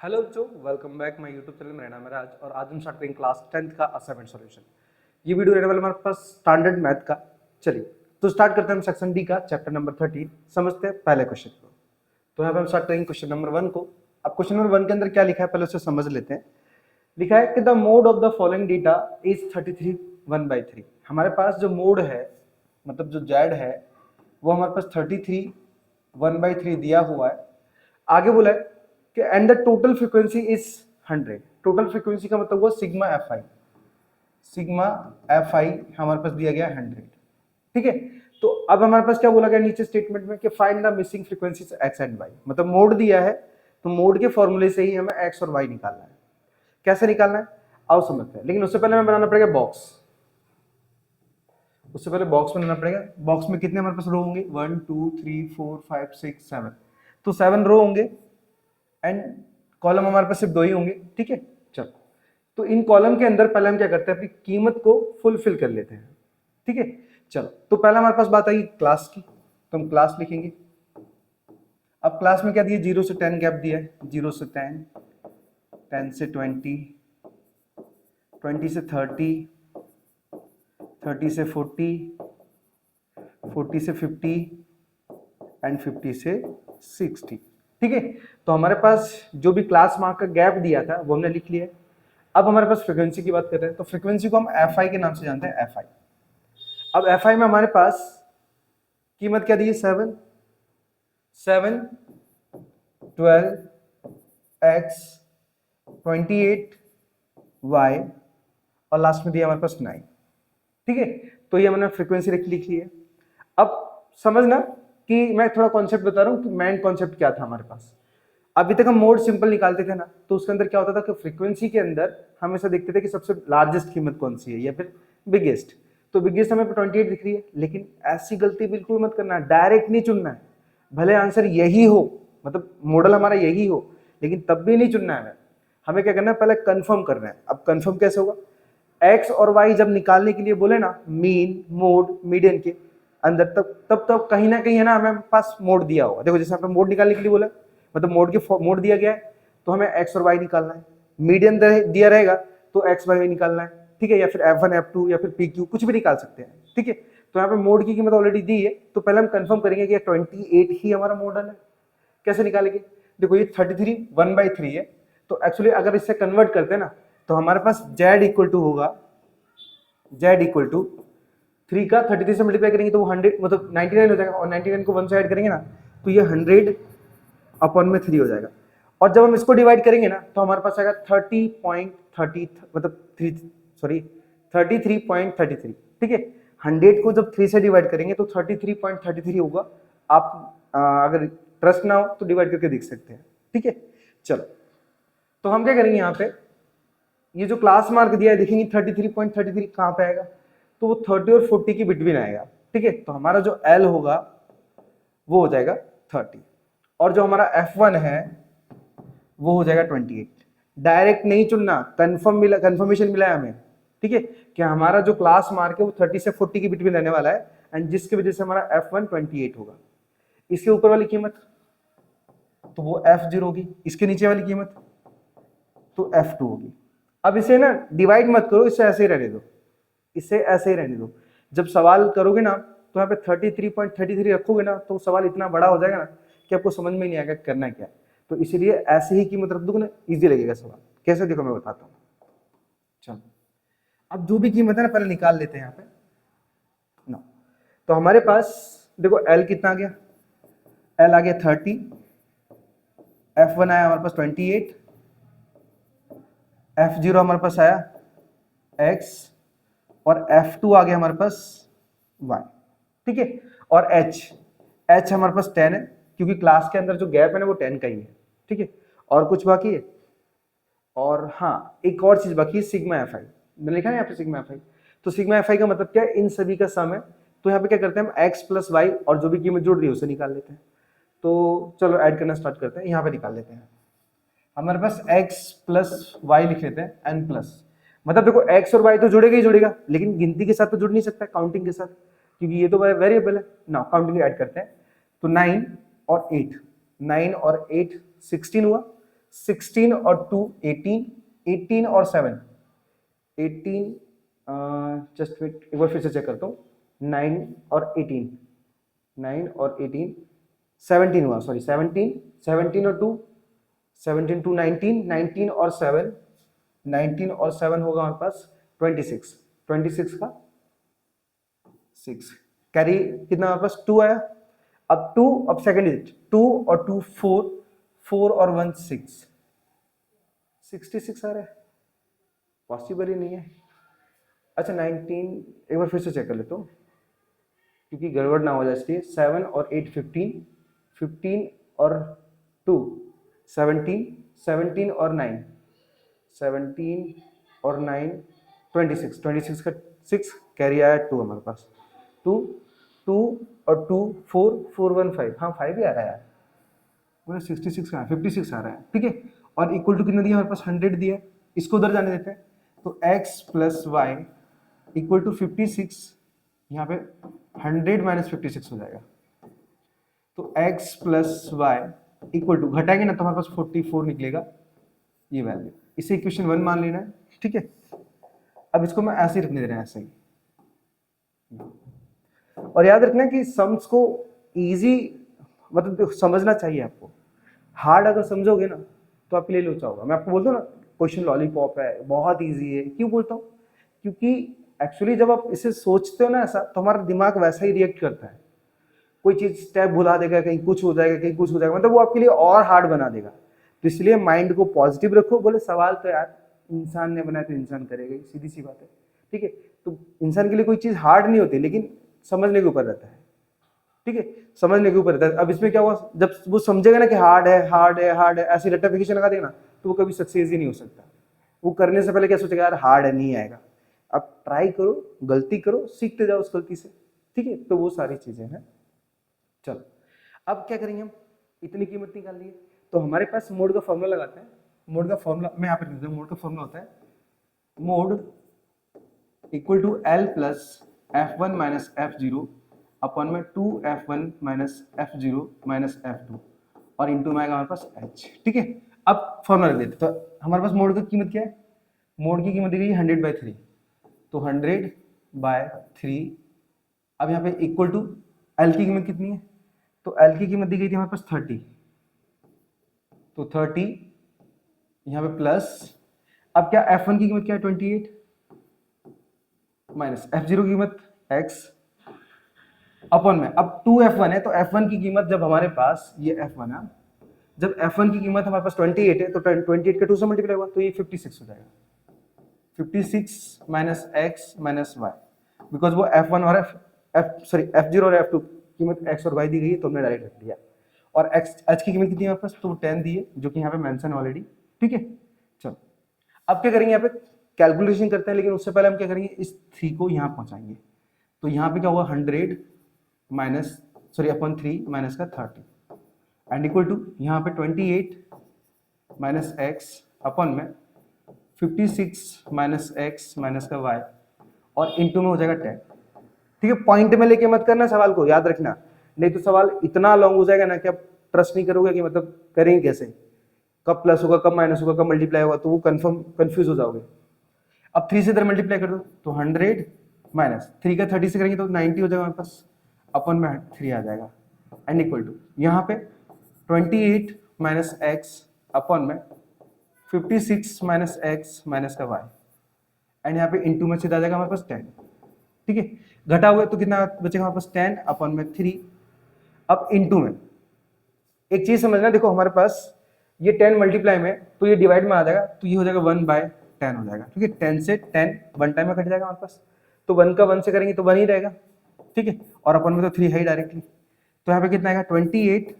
Hello बच्चों, welcome back my YouTube channel. मेरा नाम है राज और आज हम स्टार्ट करेंगे क्लास 10th का असाइनमेंट सॉल्यूशन। ये वीडियो रहने वाला हमारे पास स्टैंडर्ड मैथ का। चलिए तो स्टार्ट करते हैं हम सेक्शन डी का चैप्टर नंबर 13। समझते हैं पहले क्वेश्चन को। तो यहाँ पे हम स्टार्ट करेंगे क्वेश्चन नंबर 1 को। अब क्वेश्चन नंबर 1 के अंदर क्या लिखा है पहले उसे समझ लेते हैं। लिखा है कि the mode of the following data is 33 1/3। हमारे पास जो मोड है मतलब जो जेड है वो हमारे पास 33 1/3 दिया हुआ है। आगे बोला है कि and the total frequency is 100। Total frequency का मतलब हुआ सिग्मा एफ आई। सिग्मा एफ आई हमारे पास दिया गया 100। ठीक है, तो अब हमारे पास क्या बोला गया नीचे स्टेटमेंट में कि find the missing frequencies X and Y. मतलब मोड दिया है तो मोड के फॉर्मूले से ही हमें एक्स और वाई निकालना है। कैसे निकालना है आओ समझते हैं, लेकिन उससे पहले हमें बनाना पड़ेगा बॉक्स। उससे पहले बॉक्स बनाना पड़ेगा। बॉक्स में कितने हमारे पास रो होंगे 1 2 3 4 5 6 7। तो 7 रो होंगे एंड कॉलम हमारे पास सिर्फ 2 ही होंगे। ठीक है, चलो तो इन कॉलम के अंदर पहले हम क्या करते हैं अपनी कीमत को फुलफिल कर लेते हैं। ठीक है, चलो तो पहले हमारे पास बात आई क्लास की, तो हम क्लास लिखेंगे। अब क्लास में क्या दिया 0 से 10 गैप दिया है। 0 से 10, 10 से 20, 20 से 30, 30 से 40, 40 से 50 एंड 50 से 60। ठीक है, तो हमारे पास जो भी क्लास मार्क का गैप दिया था वो हमने लिख लिया। अब हमारे पास फ्रीक्वेंसी की बात कर रहे हैं, तो फ्रीक्वेंसी को हम एफ आई के नाम से जानते हैं, एफ आई। अब एफ आई में हमारे पास कीमत क्या दी है 7 7 12 x 28 y और लास्ट में दिया हमारे पास 9। ठीक है, तो ये हमने फ्रीक्वेंसी लिख ली है। अब समझना कि मैं थोड़ा कॉन्सेप्ट बता रहा हूँ कि मेन कॉन्सेप्ट क्या था हमारे पास। अभी तक हम मोड सिंपल निकालते थे ना, तो उसके अंदर क्या होता था कि फ्रीक्वेंसी के अंदर हमेशा देखते थे कि सबसे लार्जेस्ट कीमत कौन सी है या फिर बिगेस्ट। तो बिगेस्ट हमें 28 दिख रही है, लेकिन ऐसी गलती बिल्कुल मत करना, डायरेक्ट नहीं चुनना है। भले आंसर यही हो, मतलब मॉडल हमारा यही हो, लेकिन तब भी नहीं चुनना है। हमें क्या करना है पहले कंफर्म करना है। अब कंफर्म कैसे होगा, एक्स और वाई जब निकालने के लिए बोले ना मीन मोड मीडियन के अंदर, तब कहीं ना कहीं है ना हमें पास मोड दिया होगा। देखो जैसे आपने मोड निकालने के लिए बोला, मतलब मोड दिया गया है तो हमें एक्स और वाई निकालना है। मीडियन दिया रहेगा तो एक्स वाई निकालना है। ठीक है, या फिर F1 F2 या फिर PQ कुछ भी निकाल सकते हैं। ठीक है, तो यहाँ पे मोड की कीमत ऑलरेडी दी है, तो पहले हम कंफर्म करेंगे कि 28 ही हमारा मॉडल है। कैसे निकालेंगे, देखो ये 33 1/3 है, तो एक्चुअली अगर इससे कन्वर्ट करते हैं ना तो हमारे पास z इक्वल टू होगा, z इक्वल टू 3 का 33 से मल्टीप्लाई करेंगे तो वो 100 मतलब 99 हो जाएगा, और 99 को 1 से ऐड करेंगे ना तो ये 100 अपॉन में 3 हो जाएगा। और जब हम इसको डिवाइड करेंगे ना तो हमारे पास आएगा 30.30 मतलब 33.33। ठीक है, 100 को जब 3 से डिवाइड करेंगे तो 33.33 होगा। आप अगर ट्रस्ट ना हो तो डिवाइड करके देख सकते हैं। ठीक है, चलो तो हम क्या करेंगे, यहाँ पे ये जो क्लास मार्क दिया है देखेंगे 33.33 कहाँ पे आएगा, तो वो 30 और 40 की बिटवीन आएगा। ठीक है, तो हमारा जो L होगा वो हो जाएगा 30 और जो हमारा F1 है वो हो जाएगा 28। डायरेक्ट नहीं चुनना, कंफर्मेशन मिला है हमें। ठीक है, कि हमारा जो क्लास मार्क है वो 30 से 40 की बिटवीन रहने वाला है, एंड जिसकी वजह से हमारा F1 28 होगा। इसके ऊपर वाली कीमत तो वो F0 होगी, इसके नीचे वाली कीमत तो F2 होगी। अब इसे ना डिवाइड मत करो, इसे ऐसे ही रहने दो, इसे ऐसे ही रहने दो। जब सवाल करोगे ना तो यहाँ पे 33.33 रखोगे ना तो सवाल इतना बड़ा हो जाएगा ना कि आपको समझ में नहीं आएगा करना क्या है। तो इसीलिए ऐसे ही कीमत रख दोगे ना, इजी लगेगा सवाल। कैसे देखो मैं बताता हूँ। चलो अब जो भी कीमत है ना पहले निकाल लेते हैं यहाँ पे ना। तो हमारे पास देखो L कितना आ गया, L आ गया 30, F1 आया हमारे पास 28, F0 हमारे पास आया X और F2 आ गया हमारे पास Y। ठीक है, और H हमारे पास 10 है क्योंकि क्लास के अंदर जो गैप है ना वो 10 का ही है। ठीक है, और कुछ बाकी है, और हाँ एक और चीज बाकी है, सिग्मा एफ आई। मैंने लिखा है यहाँ पे सिग्मा एफ आई। तो सिग्मा एफ आई का मतलब क्या है, इन सभी का सम है। तो यहाँ पे क्या करते हैं हम x प्लस वाई और जो भी कीमत जुड़ रही है उसे निकाल लेते हैं। तो चलो ऐड करना स्टार्ट करते हैं, यहाँ पे निकाल लेते हैं। हमारे पास x प्लस वाई लिख लेते हैं n प्लस, मतलब देखो x और y तो जुड़ेगा ही जुड़ेगा, लेकिन गिनती के साथ तो जुड़ नहीं सकता, काउंटिंग के साथ, क्योंकि ये तो वेरिएबल है ना। काउंटिंग ऐड करते हैं तो 9 और 8 16 हुआ, 16 और 2 18, 18 और 7 18, जस्ट वेट एक बार फिर से चेक करता हूँ, 9 और 18, 9 और 18 17 हुआ, सॉरी 17, 17 और 2 17 टू 19, 19 और 7 19 और 7 होगा हमारे पास 26, 26 का 6, कैरी कितना हमारे पास 2 आया। अब 2, अब सेकंड डिजिट 2 और 2 4, 4 और 1 6, 66 आ रहा है, पॉसिबल ही नहीं है। अच्छा 19 एक बार फिर से चेक कर लेता हूँ क्योंकि गड़बड़ ना हो जाए इसलिए। 7 और 8 15, 15 और 2 17, 17 और 9 17 और 9 26, 26 का 6 कैरी आया 2 हमारे पास, 2 2 और 2 4, 4 1 5, हाँ 5 ही आ रहा है यार, पूरा 66 का 56 आ रहा है, ठीक है। और इक्वल टू कितना दिया हमारे पास 100 दिया, इसको उधर जाने देते हैं। तो x plus Y equal to 56, यहाँ पे 100 माइनस 56 हो जाएगा। तो x plus Y equal to घटाएंगे ना तो हमारे पास 44 निकलेगा ये वैल्यू, इसे इक्वेशन 1 मान लेना है, ठीक है। अब इसको मैं ऐसे ही रखने दे रहा है, ऐसे ही। और याद रखना कि सम्स को इजी मतलब समझना चाहिए आपको, हार्ड अगर समझोगे ना तो आपके लिए लोचा होगा। मैं आपको बोलता हूँ ना क्वेश्चन लॉलीपॉप है, बहुत इजी है, क्यों बोलता हूँ? क्योंकि एक्चुअली जब आप इसे सोचते हो ना ऐसा, तो हमारा दिमाग वैसा ही रिएक्ट करता है। कोई चीज स्टेप भुला देगा, कहीं कुछ हो जाएगा, कहीं कुछ हो जाएगा, मतलब वो आपके लिए और हार्ड बना देगा। तो इसलिए माइंड को पॉजिटिव रखो। बोले सवाल तो यार इंसान ने बनाया तो इंसान करेगा, सीधी सी बात है, ठीक है। तो इंसान के लिए कोई चीज हार्ड नहीं होती, लेकिन समझने के ऊपर रहता है, ठीक है, समझने के ऊपर रहता है। अब इसमें क्या हुआ, जब वो समझेगा ना कि हार्ड है हार्ड है हार्ड है, ऐसी रट्टाफिकेशन लगा देगा ना, तो वो कभी सक्सेस ही नहीं हो सकता। वो करने से पहले क्या सोचेगा, यार हार्ड है, नहीं आएगा। अब ट्राई करो, गलती करो, सीखते जाओ उस गलती से, ठीक है। तो वो सारी चीजें हैं। चलो अब क्या करेंगे हम, इतनी कीमत निकाल लिए तो हमारे पास मोड का फॉर्मूला लगाते हैं। मोड का फॉर्मूला मैं यहाँ पे लिख दूँ, मोड का फॉर्मूला होता है mode equal to L plus f1 minus f0 upon में 2f1 minus f0 minus f2 और इंटू में आएगा हमारे पास h, ठीक है। अब फॉर्मूला देते तो हमारे पास मोड की कीमत क्या है, मोड की कीमत दी गई 100/3, तो 100/3। अब यहाँ पे इक्वल टू एल की कीमत कितनी है, तो एल की कीमत दी गई थी हमारे पास 30, तो 30 यहाँ पे प्लस, अब क्या f1 की कीमत क्या है 28 माइनस f0 की कीमत x अपॉन में, अब 2f1 है तो f1 की कीमत जब हमारे पास ये f1 है, जब f1 की कीमत हमारे पास 28 है तो 28 का 2 से मल्टीप्लाई हुआ तो ये 56 हो जाएगा, 56 minus x minus y, because वो f1 और f0 और f2 कीमत x और y दी गई है तो हमने डायरेक्ट रख दिया। और h की कीमत कितनी है हमारे पास, तो 10 दी है, जो कि यहाँ पे मेंशन ऑलरेडी, ठीक है। चलो अब क्या करेंगे, यहाँ पे कैलकुलेशन करते हैं, लेकिन उससे पहले हम क्या करेंगे, इस 3 को यहाँ पहुंचाएंगे। तो यहाँ पे क्या हुआ 100 माइनस अपॉन 3 माइनस का 30 एंड इक्वल टू यहाँ पे 28 माइनस x अपॉन में 56 माइनस x माइनस का y और इंटू में हो जाएगा 10, ठीक है। पॉइंट में लेके मत करना सवाल को, याद रखना, नहीं तो सवाल इतना लॉन्ग हो जाएगा ना कि आप ट्रस्ट नहीं करोगे कि मतलब करेंगे कैसे, कब प्लस होगा, कब माइनस होगा, कब मल्टीप्लाई होगा, तो वो कंफ्यूज हो जाओगे। अब 3 से इधर मल्टीप्लाई कर दो तो 100 माइनस 3 का 30 से करेंगे तो 90 हो जाएगा हमारे पास, अपन में 3 आ जाएगा एंड इक्वल टू यहाँ पे 28 माइनस एक्स अपन में 56 माइनस एक्स माइनस का वाई एंड यहाँ पे इंटू में सीधा आ जाएगा हमारे पास 10, ठीक है। घटा हुआ तो कितना बचेगा हमारे पास 10 अपन में 3। अब इंटू में एक चीज समझना, देखो हमारे पास ये 10 मल्टीप्लाई में तो ये डिवाइड में आ जाएगा, तो ये हो जाएगा 1/10 हो जाएगा, ठीक है। 10 से 10 वन टाइम में कट जाएगा हमारे पास, तो 1 का 1 से करेंगे तो 1 ही रहेगा, ठीक है। और अपन में तो 3 है ही डायरेक्टली, तो यहाँ पे कितना आएगा 28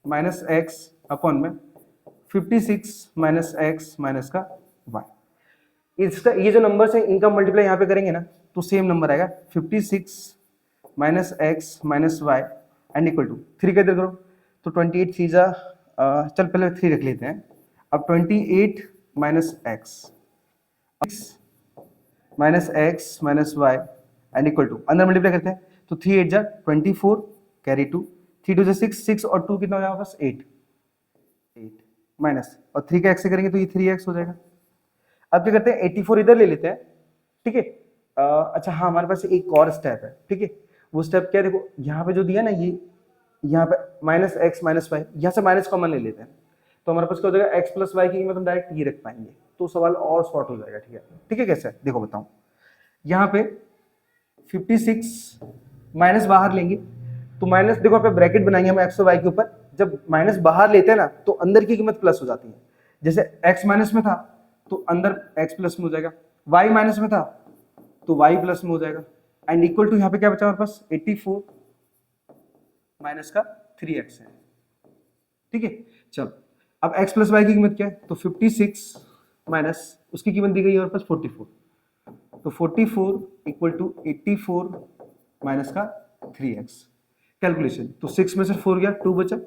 माइनस एक्स अपॉन में 56 माइनस एक्स माइनस का वाई। इसका ये जो नंबर है इनका मल्टीप्लाई यहाँ पे करेंगे ना तो सेम नंबर आएगा 56 minus x minus y and equal to 3 का इधर करो तो 28 3 जा चल पहले 3 रख लेते हैं। अब 28 minus x minus x minus y and equal to अंदर मल्टीप्लाई करते हैं तो 3 8 जा 24 कैरी 2 3 2 जा 6 6 और 2 कितना हो जाएगा बस 8 8 माइनस, और 3 का x से करेंगे तो ये 3x हो जाएगा। अब क्या करते हैं, 84 इधर ले लेते हैं, ठीक है। अच्छा हाँ, हमारे पास एक और स्टेप है, ठीक है। वो स्टेप क्या है, देखो यहाँ पे जो दिया ना, ये यहाँ पे माइनस एक्स माइनस वाई, यहाँ से माइनस कॉमन ले लेते हैं, तो हमारे पास क्या हो जाएगा, एक्स प्लस वाई की कीमत हम डायरेक्ट ये रख पाएंगे, तो सवाल और शॉर्ट हो जाएगा, ठीक है। ठीक है, कैसे है देखो बताऊं, यहाँ पे 56 माइनस बाहर लेंगे, तो माइनस देखो पे ब्रैकेट बनाएंगे हम एक्स और वाई के ऊपर, जब माइनस बाहर लेते हैं ना तो अंदर की कीमत प्लस हो जाती है। जैसे एक्स माइनस में था तो अंदर एक्स प्लस में हो जाएगा, वाई माइनस में था तो वाई प्लस में हो जाएगा, एंड इक्वल टू यहाँ पे क्या बचा हमारे पास, 84 माइनस का 3x है, ठीक है। चलो अब x प्लस वाई की कीमत क्या है, तो 56 माइनस उसकी कीमत दी गई है हमारे पास 44, तो 44 इक्वल टू 84 माइनस का 3x। कैलकुलेशन, तो 6 में से 4 गया 2 बचा,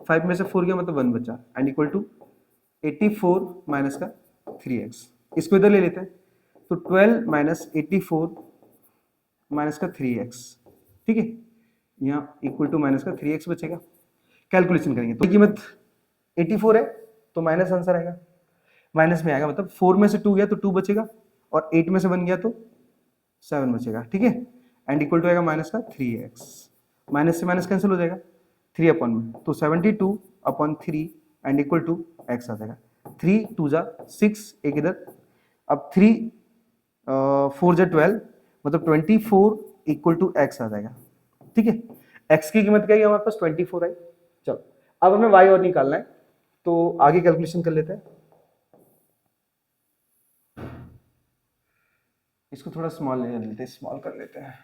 5 में से 4 गया मतलब 1 बचा, एंड इक्वल टू 84 माइनस का 3x। इसको इधर ले लेते हैं, तो 12 माइनस 84 माइनस का 3x, ठीक है। यहाँ इक्वल टू माइनस का 3x बचेगा। कैलकुलेशन करेंगे तो कीमत 84 है तो माइनस आंसर आएगा, माइनस में आएगा मतलब 4 में से 2 गया तो 2 बचेगा, और 8 में से 1 गया तो 7 बचेगा, ठीक है। एंड इक्वल टू आएगा माइनस का 3x, माइनस से माइनस कैंसिल हो जाएगा 3 अपॉन में, तो 72 upon 3 and equal to x आ जाएगा। 3 2 जा 6, एक इधर, अब 3 4 जा 12 मतलब 24 इक्वल टू x आ जाएगा, ठीक है। x की कीमत क्या है हमारे पास 24 आई। चलो अब हमें y और निकालना है, तो आगे कैलकुलेशन कर लेते हैं। इसको थोड़ा स्मॉल ले लेते हैं, स्मॉल कर लेते हैं।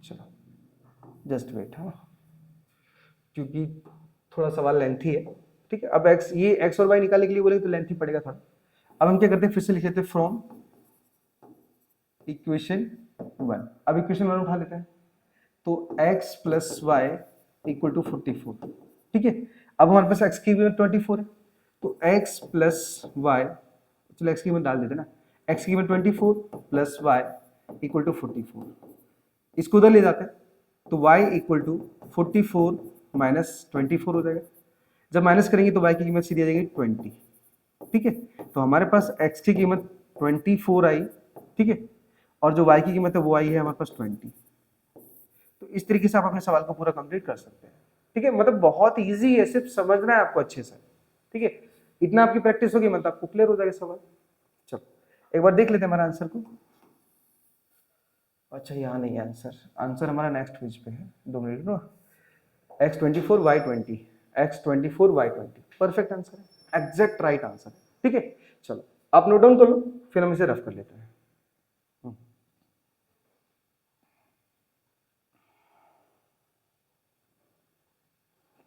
चलो जस्ट वेट, हाँ क्योंकि थोड़ा सवाल लेंथी है, ठीक है। अब x, ये x और y निकालने के लिए बोलेंगे तो लेंथी पड़ेगा थोड़ा। अब हम क्या करते हैं, फिर से लिख लेते हैं फ्रॉम इक्वेशन 1। अब इक्वेशन 1 उठा लेते हैं, तो x plus Y equal to 44, ठीक है। अब हमारे पास x की कीमत 24 है, तो x प्लस वाई, चलो x की कीमत डाल देते ना, x की कीमत 24 प्लस वाई इक्वल टू 44, इसको उधर ले जाते हैं, तो y इक्वल टू 44 माइनस 24 हो जाएगा। जब माइनस करेंगे तो y की कीमत सीधी आ जाएगी 20, ठीक है। तो हमारे पास x की कीमत 24 आई, ठीक है, और जो y की कीमत है वो आई है हमारे पास 20। तो इस तरीके से आप अपने सवाल को पूरा कंप्लीट कर सकते हैं, ठीक है। मतलब बहुत इजी है, सिर्फ समझना है आपको अच्छे से, ठीक है। इतना आपकी प्रैक्टिस होगी मतलब आपको क्लियर हो जाएगा सवाल। चलो एक बार देख लेते हैं हमारा आंसर को। अच्छा यहाँ नहीं है आंसर, आंसर हमारा नेक्स्ट पेज पे है, 2 minute no. x24 y20, x24 y20 perfect answer है, एग्जैक्ट राइट आंसर है, ठीक है। चलो आप नोट डाउन कर लो, फिर हम इसे रफ कर लेते हैं।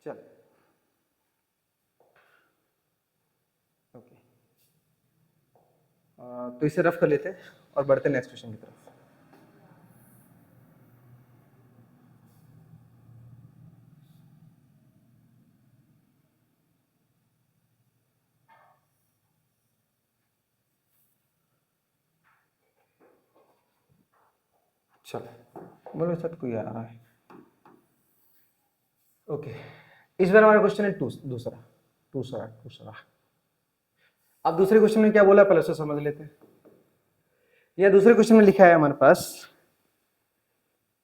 चलो ओके, तो इसे रफ कर लेते हैं और बढ़ते हैं नेक्स्ट क्वेश्चन की तरफ। चलो बोलो साथ कोई आ रहा है, ओके। इस बार हमारा क्वेश्चन है दूसरा दूसरा दूसरा। अब दूसरे क्वेश्चन में क्या बोला पहले उसे समझ लेते हैं। यह दूसरे क्वेश्चन में लिखा है हमारे पास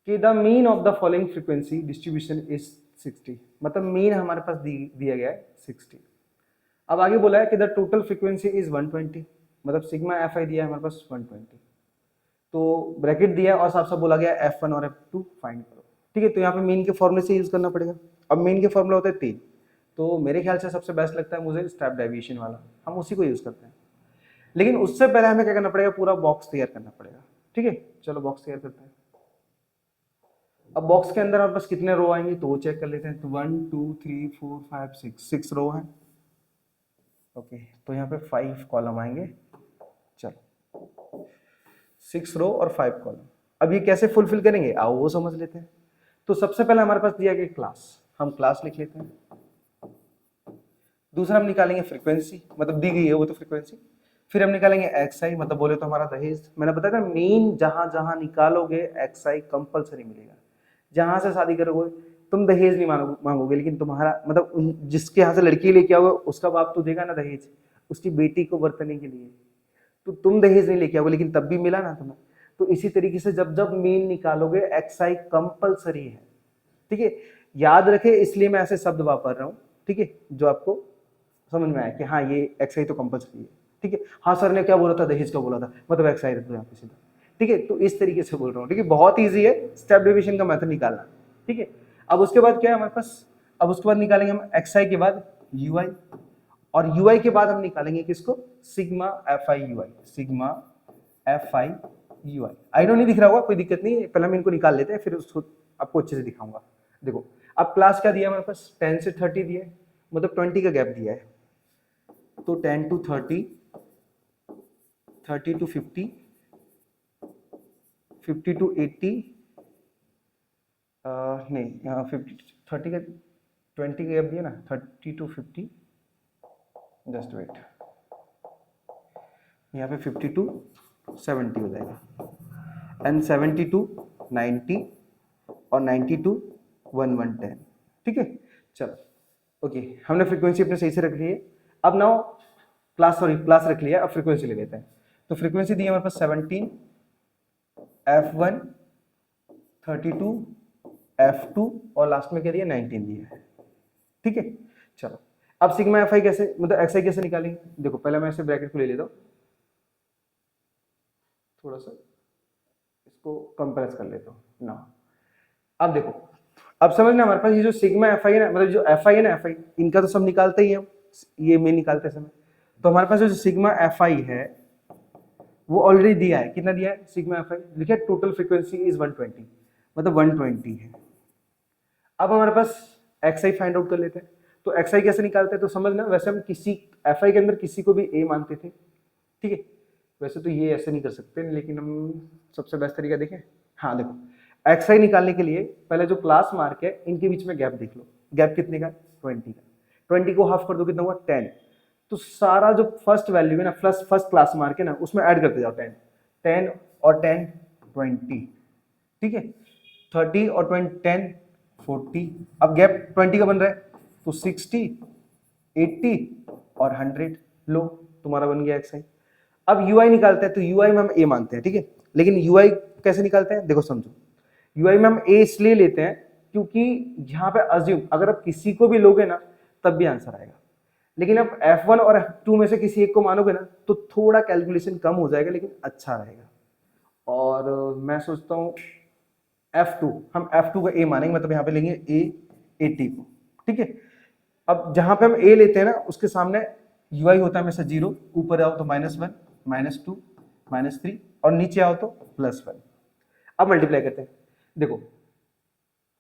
कि the mean of the following frequency distribution is 60, मतलब मीन हमारे पास दिया गया है 60। अब आगे बोला है कि द टोटल फ्रीक्वेंसी इज 120, मतलब सिग्मा एफ आई दिया है हमारे पास 120, तो ब्रैकेट दिया है और साफ साफ बोला गया F1 और F2 फाइंड करो, ठीक है। तो यहाँ पे मीन के फॉर्मूले से यूज करना पड़ेगा। अब मीन के फॉर्मूला होते हैं 3, तो मेरे ख्याल से सबसे बेस्ट लगता है मुझे स्टेप डेविएशन वाला, हम उसी को यूज करते हैं। लेकिन उससे पहले हमें क्या करना पड़ेगा, पूरा बॉक्स तैयार करना पड़ेगा, ठीक है। चलो बॉक्स तैयार करते हैं। अब बॉक्स के अंदर हमारे पास कितने रो आएंगे तो वो चेक कर लेते हैं, तो 1 2 3 4 5 6 रो है, ओके। तो यहाँ पे 5 कॉलम आएंगे, चलो 6 रो और 5 कॉलम। अब ये कैसे फुलफिल करेंगे आओ वो समझ लेते हैं। तो सबसे पहले हमारे पास दिया गया क्लास, हम क्लास लिख लेते हैं। दूसरा हम निकालेंगे फ्रीक्वेंसी, मतलब दी गई है वो तो फ्रीक्वेंसी। फिर हम निकालेंगे एक्स आई, मतलब बोले तो हमारा दहेज। मैंने बताया था मीन जहां जहां निकालोगे एक्स आई कंपल्सरी मिलेगा, जहां से शादी करोगे तुम दहेज नहीं मांगोगे, लेकिन तुम्हारा मतलब जिसके यहाँ से लड़की लेके आओगे उसका बाप तो देगा ना दहेज, उसकी बेटी को बरतने के लिए। तो तुम दहेज नहीं लेके आओगे, लेकिन तब भी मिला ना तुम्हें। तो इसी तरीके से जब जब मीन निकालोगे एक्सआई कंपलसरी है, ठीक है। याद रखे, इसलिए मैं ऐसे शब्द वापर रहा हूँ, ठीक है, जो आपको समझ में आया कि हाँ ये एक्सआई तो कंपलसरी है, ठीक है। हाँ सर ने क्या बोला था, दहेज का बोला था, मतलब एक्सआई रख दो यहाँ पे सीधा, ठीक है। तो इस तरीके से बोल रहा हूँ, ठीक है। बहुत ईजी है स्टेप डिविजन का मेथड निकालना, ठीक है। अब उसके बाद क्या है हमारे पास, अब उसके बाद निकालेंगे हम एक्सआई के बाद यूआई, और यूआई के बाद हम निकालेंगे किसको, sigma F I UI, sigma F I UI. I know नहीं दिख रहा होगा, कोई दिक्कत नहीं है, पहले हम इनको निकाल लेते हैं, फिर उसको आपको अच्छे से दिखाऊंगा। देखो अब क्लास क्या दिया हमारे पास, 10 से 30 दिया है, मतलब 20 का गैप दिया है। तो 10 to 30, 30 to 50, 50 to 80, नहीं यहाँ 50 30 का 20 का गैप दिया ना, 30 to 50, जस्ट वेट, यहाँ पे 50 to 70 हो जाएगा, एंड 70 to 90, और 90 to 110, ठीक है। चलो ओके, हमने फ्रीक्वेंसी अपने सही से रख ली है। अब नाउ क्लास रख लिया, अब फ्रीक्वेंसी ले लेते हैं। तो फ्रीक्वेंसी दी है हमारे पास 17, F1, 32, F2, और लास्ट में क्या दिया 19 दिया है, ठीक है। चलो अब सिग्मा एफ आई कैसे, मतलब एक्स आई कैसे निकालेंगे, देखो पहले मैं इसे ब्रैकेट को ले लेता हूँ, थोड़ा सा इसको कंप्रेस कर लेता हूँ ना। अब देखो, अब समझना हमारे पास ये जो सिग्मा एफ आई है ना, मतलब जो एफ आई है ना, एफ आई इनका तो सब निकालते ही है, ये में निकालते समय। तो हमारे पास जो सिग्मा एफ आई है वो ऑलरेडी दिया है, कितना दिया है सिग्मा एफ आई, लिखा है टोटल फ्रीक्वेंसी इज 120, मतलब 120 है। अब हमारे पास एक्स आई फाइंड आउट कर लेते हैं। तो एक्स आई कैसे निकालते हैं, तो समझना, वैसे हम किसी एफ आई के अंदर किसी को भी ए मानते थे, ठीक है। वैसे तो ये ऐसे नहीं कर सकते, लेकिन हम सबसे बेस्ट तरीका देखें। हाँ देखो, एक्स आई निकालने के लिए पहले जो क्लास मार्क है इनके बीच में गैप देख लो, गैप कितने का, 20 का। 20 को हाफ कर दो, कितना हुआ 10। तो सारा जो फर्स्ट वैल्यू है ना, फर्स्ट क्लास मार्क है ना, उसमें ऐड करते जाओ 10, 10 और 10 20, ठीक है। 30 और 20 10 40, अब गैप 20 का बन रहा है, तो 60, 80 और 100, लो तुम्हारा बन गया एक्स आई। अब यूआई निकालते हैं, तो यूआई में हम ए मानते हैं, ठीक है। लेकिन यूआई कैसे निकालते हैं, देखो समझो, यूआई में हम ए इसलिए लेते हैं क्योंकि यहाँ पे अज्यूम अगर आप किसी को भी लोगे ना तब भी आंसर आएगा, लेकिन आप F1 और F2 में से किसी एक को मानोगे ना तो थोड़ा कैलकुलेशन कम हो जाएगा, लेकिन अच्छा रहेगा। और मैं सोचता हूँ F2, हम F2 का ए मानेंगे, मतलब यहाँ पे लेंगे ए 80 को, ठीक है। अब जहां पे हम ए लेते हैं ना उसके सामने यूआई होता है हमेशा 0, ऊपर आओ तो -1, -2, -3, और नीचे आओ तो +1। अब मल्टीप्लाई करते हैं, देखो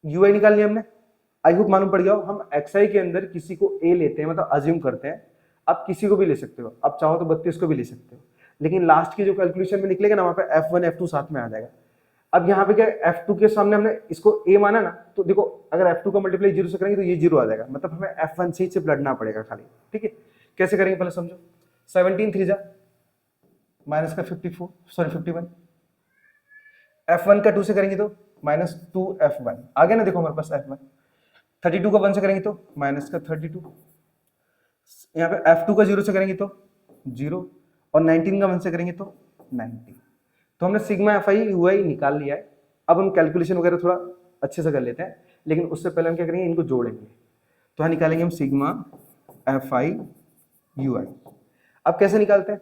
यूआई निकाल लिया हमने, आई होप मालूम पड़ गया हो। हम एक्सआई के अंदर किसी को ए लेते हैं, मतलब अज्यूम करते हैं, आप किसी को भी ले सकते हो, आप चाहो तो 32 को भी ले सकते हो, लेकिन लास्ट की जो कैलकुलेशन में निकलेगा ना वहां पे F1 F2 साथ में आ जाएगा। अब यहाँ पे क्या, F2 के सामने हमने इसको ए माना ना, तो देखो अगर F2 का मल्टीप्लाई 0 से करेंगे तो ये 0 आ जाएगा, मतलब हमें F1 से ही सिर्फ लड़ना पड़ेगा खाली, ठीक है। कैसे करेंगे पहले समझो, 17 3 जा माइनस का 54, सॉरी 51, F1 का 2 से करेंगे तो -2 F1 आ गया ना, देखो हमारे पास F1। 32 का 1 से करेंगे तो माइनस का 32, यहाँ पे F2 का 0 से करेंगे तो 0, और 19 का 1 से करेंगे तो 90। तो हमने सिग्मा एफ आई यू आई निकाल लिया है। अब हम कैलकुलेशन वगैरह थोड़ा अच्छे से कर लेते हैं, लेकिन उससे पहले हम क्या करेंगे, इनको जोड़ेंगे। तो यहाँ निकालेंगे हम सिग्मा एफ आई यू आई। अब कैसे निकालते हैं,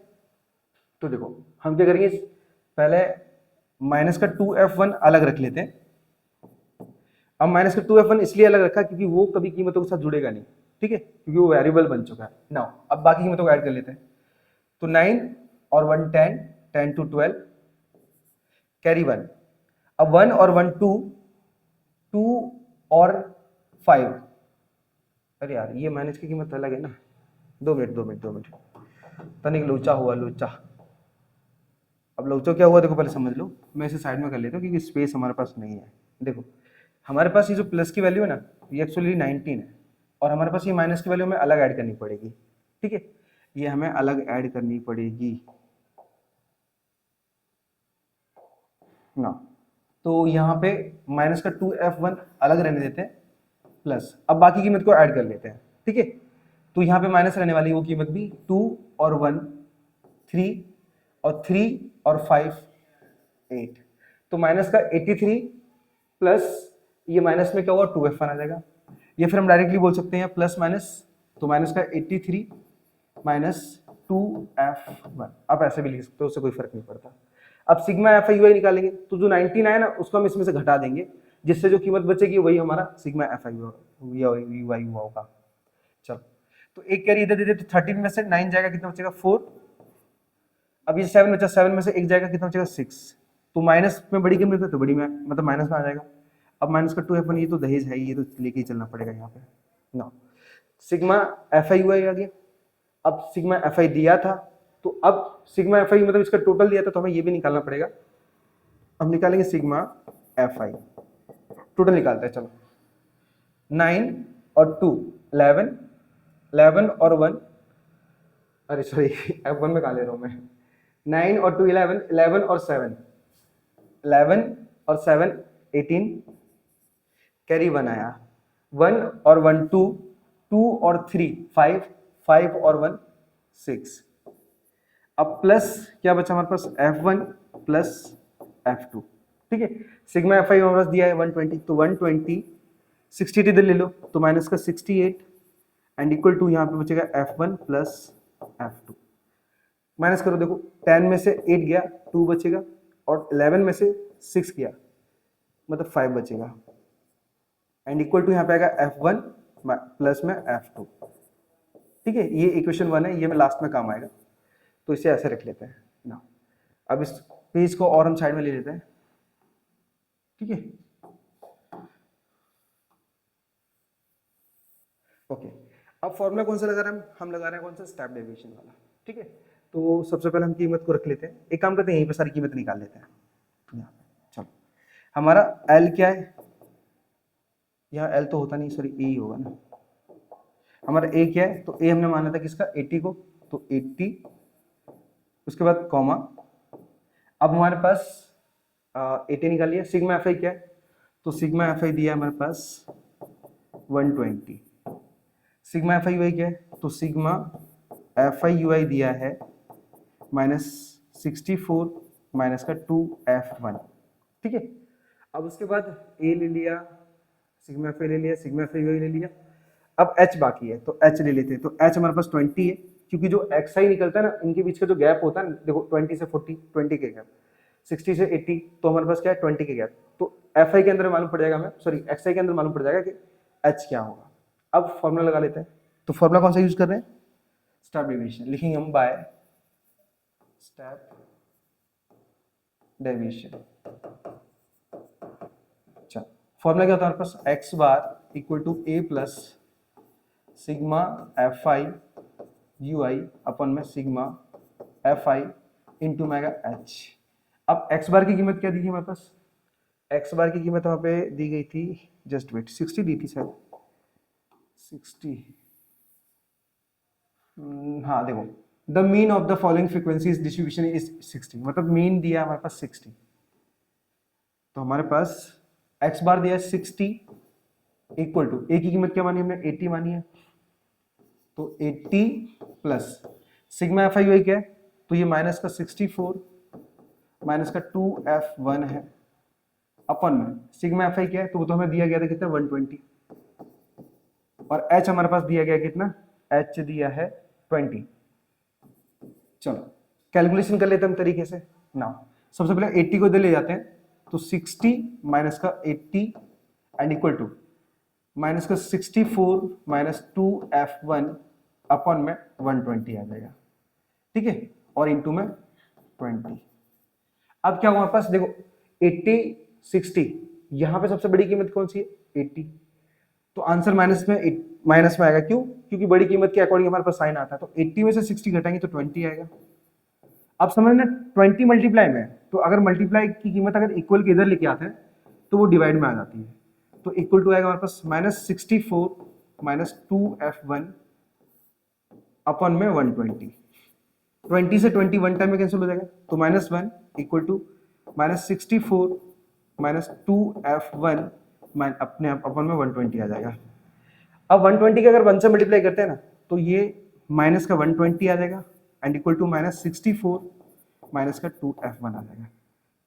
तो देखो हम क्या करेंगे, पहले माइनस का 2F1 अलग रख लेते हैं। अब माइनस का 2F1 इसलिए अलग रखा क्योंकि वो कभी कीमतों के साथ जुड़ेगा नहीं, ठीक है, क्योंकि वो वेरिएबल बन चुका है ना। अब बाकी कीमतों को ऐड कर लेते हैं, तो 9 और 1 10, 10 to 12, कैरी 1। अब 1 और 1 2, 2 और 5, अरे यार ये माइनस की कीमत अलग है ना, 2 मिनट तनिक लोचा हुआ लोचा। अब लोचा क्या हुआ देखो पहले समझ लो, मैं इसे साइड में कर लेता हूँ क्योंकि स्पेस हमारे पास नहीं है। देखो हमारे पास ये जो प्लस की वैल्यू है ना, ये एक्चुअली 19 है, और हमारे पास ये माइनस की वैल्यू हमें अलग ऐड करनी पड़ेगी, ठीक है, ये हमें अलग ऐड करनी पड़ेगी ना। तो यहाँ पे माइनस का 2F1 अलग रहने देते हैं, प्लस, अब बाकी कीमत को ऐड कर लेते हैं, ठीक है। तो यहाँ पे माइनस रहने वाली वो कीमत भी 2 और 1 3 और 3 और 5 8, तो माइनस का 83 प्लस ये माइनस में क्या होगा 2f1 आ जाएगा, ये फिर हम डायरेक्टली बोल सकते हैं प्लस माइनस, तो माइनस का 83 माइनस 2f1, आप ऐसे भी लिख सकते हो, उससे कोई फर्क नहीं पड़ता। अब सिग्मा एफ आई निकालेंगे, तो जो 19 आया ना उसको हम इसमें से घटा देंगे, जिससे जो कीमत बचेगी वही हमारा सिग्मा एफ आई हुआ होगा। चलो, तो एक कैरी इधर दे दे, तो 13 में से 9 जाएगा, कितना बचेगा 4। अब ये 7 बचा, 7 में से 1 जाएगा, कितना बचेगा 6। तो माइनस में बड़ी कीमत है तो बड़ी में मतलब माइनस में आ जाएगा। अब माइनस का 2f1, ये तो दहेज है, ये तो लेके ही चलना पड़ेगा यहाँ पे ना। सिग्मा एफ आई हुआ आ गया। अब सिग्मा एफ आई दिया था, तो अब सिग्मा एफ आई मतलब इसका टोटल दिया था, तो हमें ये भी निकालना पड़ेगा। अब निकालेंगे सिग्मा एफ आई, टोटल निकालते हैं, चलो। 9 और 2 11, 11 और 1, अरे सॉरी F1 में कहा ले रहा हूं मैं। 9 और 2 11, 11 और 7 11 और 7 18, कैरी 1 आया, 1 और 1 2, 2 और 3 5, 5 और 1 6। अब प्लस क्या बचा हमारे पास F1 प्लस F2, ठीक है। सिग्मा एफ आई हमारे पास दिया है 120, तो 120 68 इधर ले लो, तो माइनस का 68 एंड इक्वल टू यहाँ पे बचेगा F1 प्लस F2। माइनस करो, देखो 10 में से 8 गया, 2 बचेगा, और 11 में से 6 गया, मतलब 5 बचेगा, एंड इक्वल टू यहाँ पे आएगा F1 प्लस में F2, ठीक है। ये इक्वेशन 1 है, ये में लास्ट में काम आएगा, तो इसे ऐसे रख लेते हैं ना। अब इस पेज को और हम साइड में ले लेते हैं, ठीक है। ओके, अब फॉर्मूला कौन सा लगा रहे हैं हम लगा रहे हैं कौन सा, स्टेप डेविएशन वाला, ठीक है। तो सबसे पहले हम कीमत को रख लेते हैं, एक काम करते हैं यहीं पे सारी कीमत निकाल लेते हैं यहाँ पे। चलो, हमारा L क्या है, यहाँ L तो होता नहीं, सॉरी ए ही होगा ना। हमारा A क्या है, तो A हमने माना था किसका 80 को, तो 80, उसके बाद कॉमा। अब हमारे पास 80 निकाल लिया। सिग्मा एफ आई क्या है, तो सिग्मा एफ आई दिया है हमारे पास 120। सिग्मा एफ आई यू आई क्या है, तो सिग्मा एफ आई यू आई दिया है -64 माइनस का 2f1, ठीक है। अब उसके बाद A ले लिया, सिग्मा एफ आई ले लिया, सिग्मा एफ आई यू आई ले लिया। अब H बाकी है, तो H ले लेते हैं, तो H हमारे पास 20 है, क्योंकि जो एक्स आई निकलता है ना, इनके बीच का जो गैप होता है ना, देखो 20 से 40, 20 के गैप, 60 से 80, तो हमारे पास क्या है 20 के गैप, तो एफ आई के अंदर मालूम पड़ जाएगा हमें, सॉरी एक्स आई के अंदर मालूम पड़ जाएगा कि एच क्या होगा। अब फॉर्मूला लगा लेते हैं, तो फॉर्मूला कौन सा यूज कर रहे हैं, स्टेप डेविएशन लिखेंगे हम, बाय स्टेप डेविएशन। अच्छा, फॉर्मूला क्या होता है हमारे पास, X bar equal to A plus sigma F I U I upon में sigma F I into mega H. अब एक्स बार की कीमत क्या दी थी हमारे पास, एक्स बार की कीमत वहां पे दी गई थी, जस्ट वेट, 60 दी थी शायद, 60, हाँ देखो, the mean of the following frequencies distribution is 60, मतलब मीन दिया हमारे पास 60, तो हमारे पास एक्स बार दिया है 60 इक्वल टू ए की कीमत क्या मानी हमने 80 मानी है, तो 80 प्लस सिग्मा एफ आई क्या है, तो ये माइनस का 64 माइनस का 2f1 है, अपन में सिग्मा एफ आई क्या है, तो वो तो हमें दिया गया था कितना 120, और h हमारे पास दिया गया कितना, h दिया है 20। चलो कैलकुलेशन कर लेते हैं हम तरीके से ना। सबसे पहले 80 को इधर ले जाते हैं, तो 60 माइनस का 80 एंड इक्वल टू माइनस का 64 माइनस 2f1 अपन में 120 आ जाएगा, ठीक है, और इंटू में 20। अब क्या हुआ हमारे पास, देखो 80 60, यहां पे सबसे बड़ी कीमत कौन सी है 80, तो आंसर माइनस में आएगा, क्यों, क्योंकि बड़ी कीमत के अकॉर्डिंग हमारे पास साइन आता है, तो 80 में से 60 घटाएंगे तो 20 आएगा। अब समझना 20 मल्टीप्लाई में, तो अगर मल्टीप्लाई की कीमत अगर इक्वल के इधर लेके आते हैं तो वो डिवाइड में आ जाती है, तो इक्वल टू आएगा हमारे पास -64 माइनस 2f1 अपन में 120, 20 से 20 वन टाइम में कैंसिल हो जाएगा, तो -1 इक्वल टू -64 माइनस 2f1 अपने अपन में 120 आ जाएगा, अब 120 का अगर 1 से मल्टीप्लाई करते हैं ना तो ये माइनस का 120 आ जाएगा and equal to minus 64 minus का 2f1 आ जाएगा।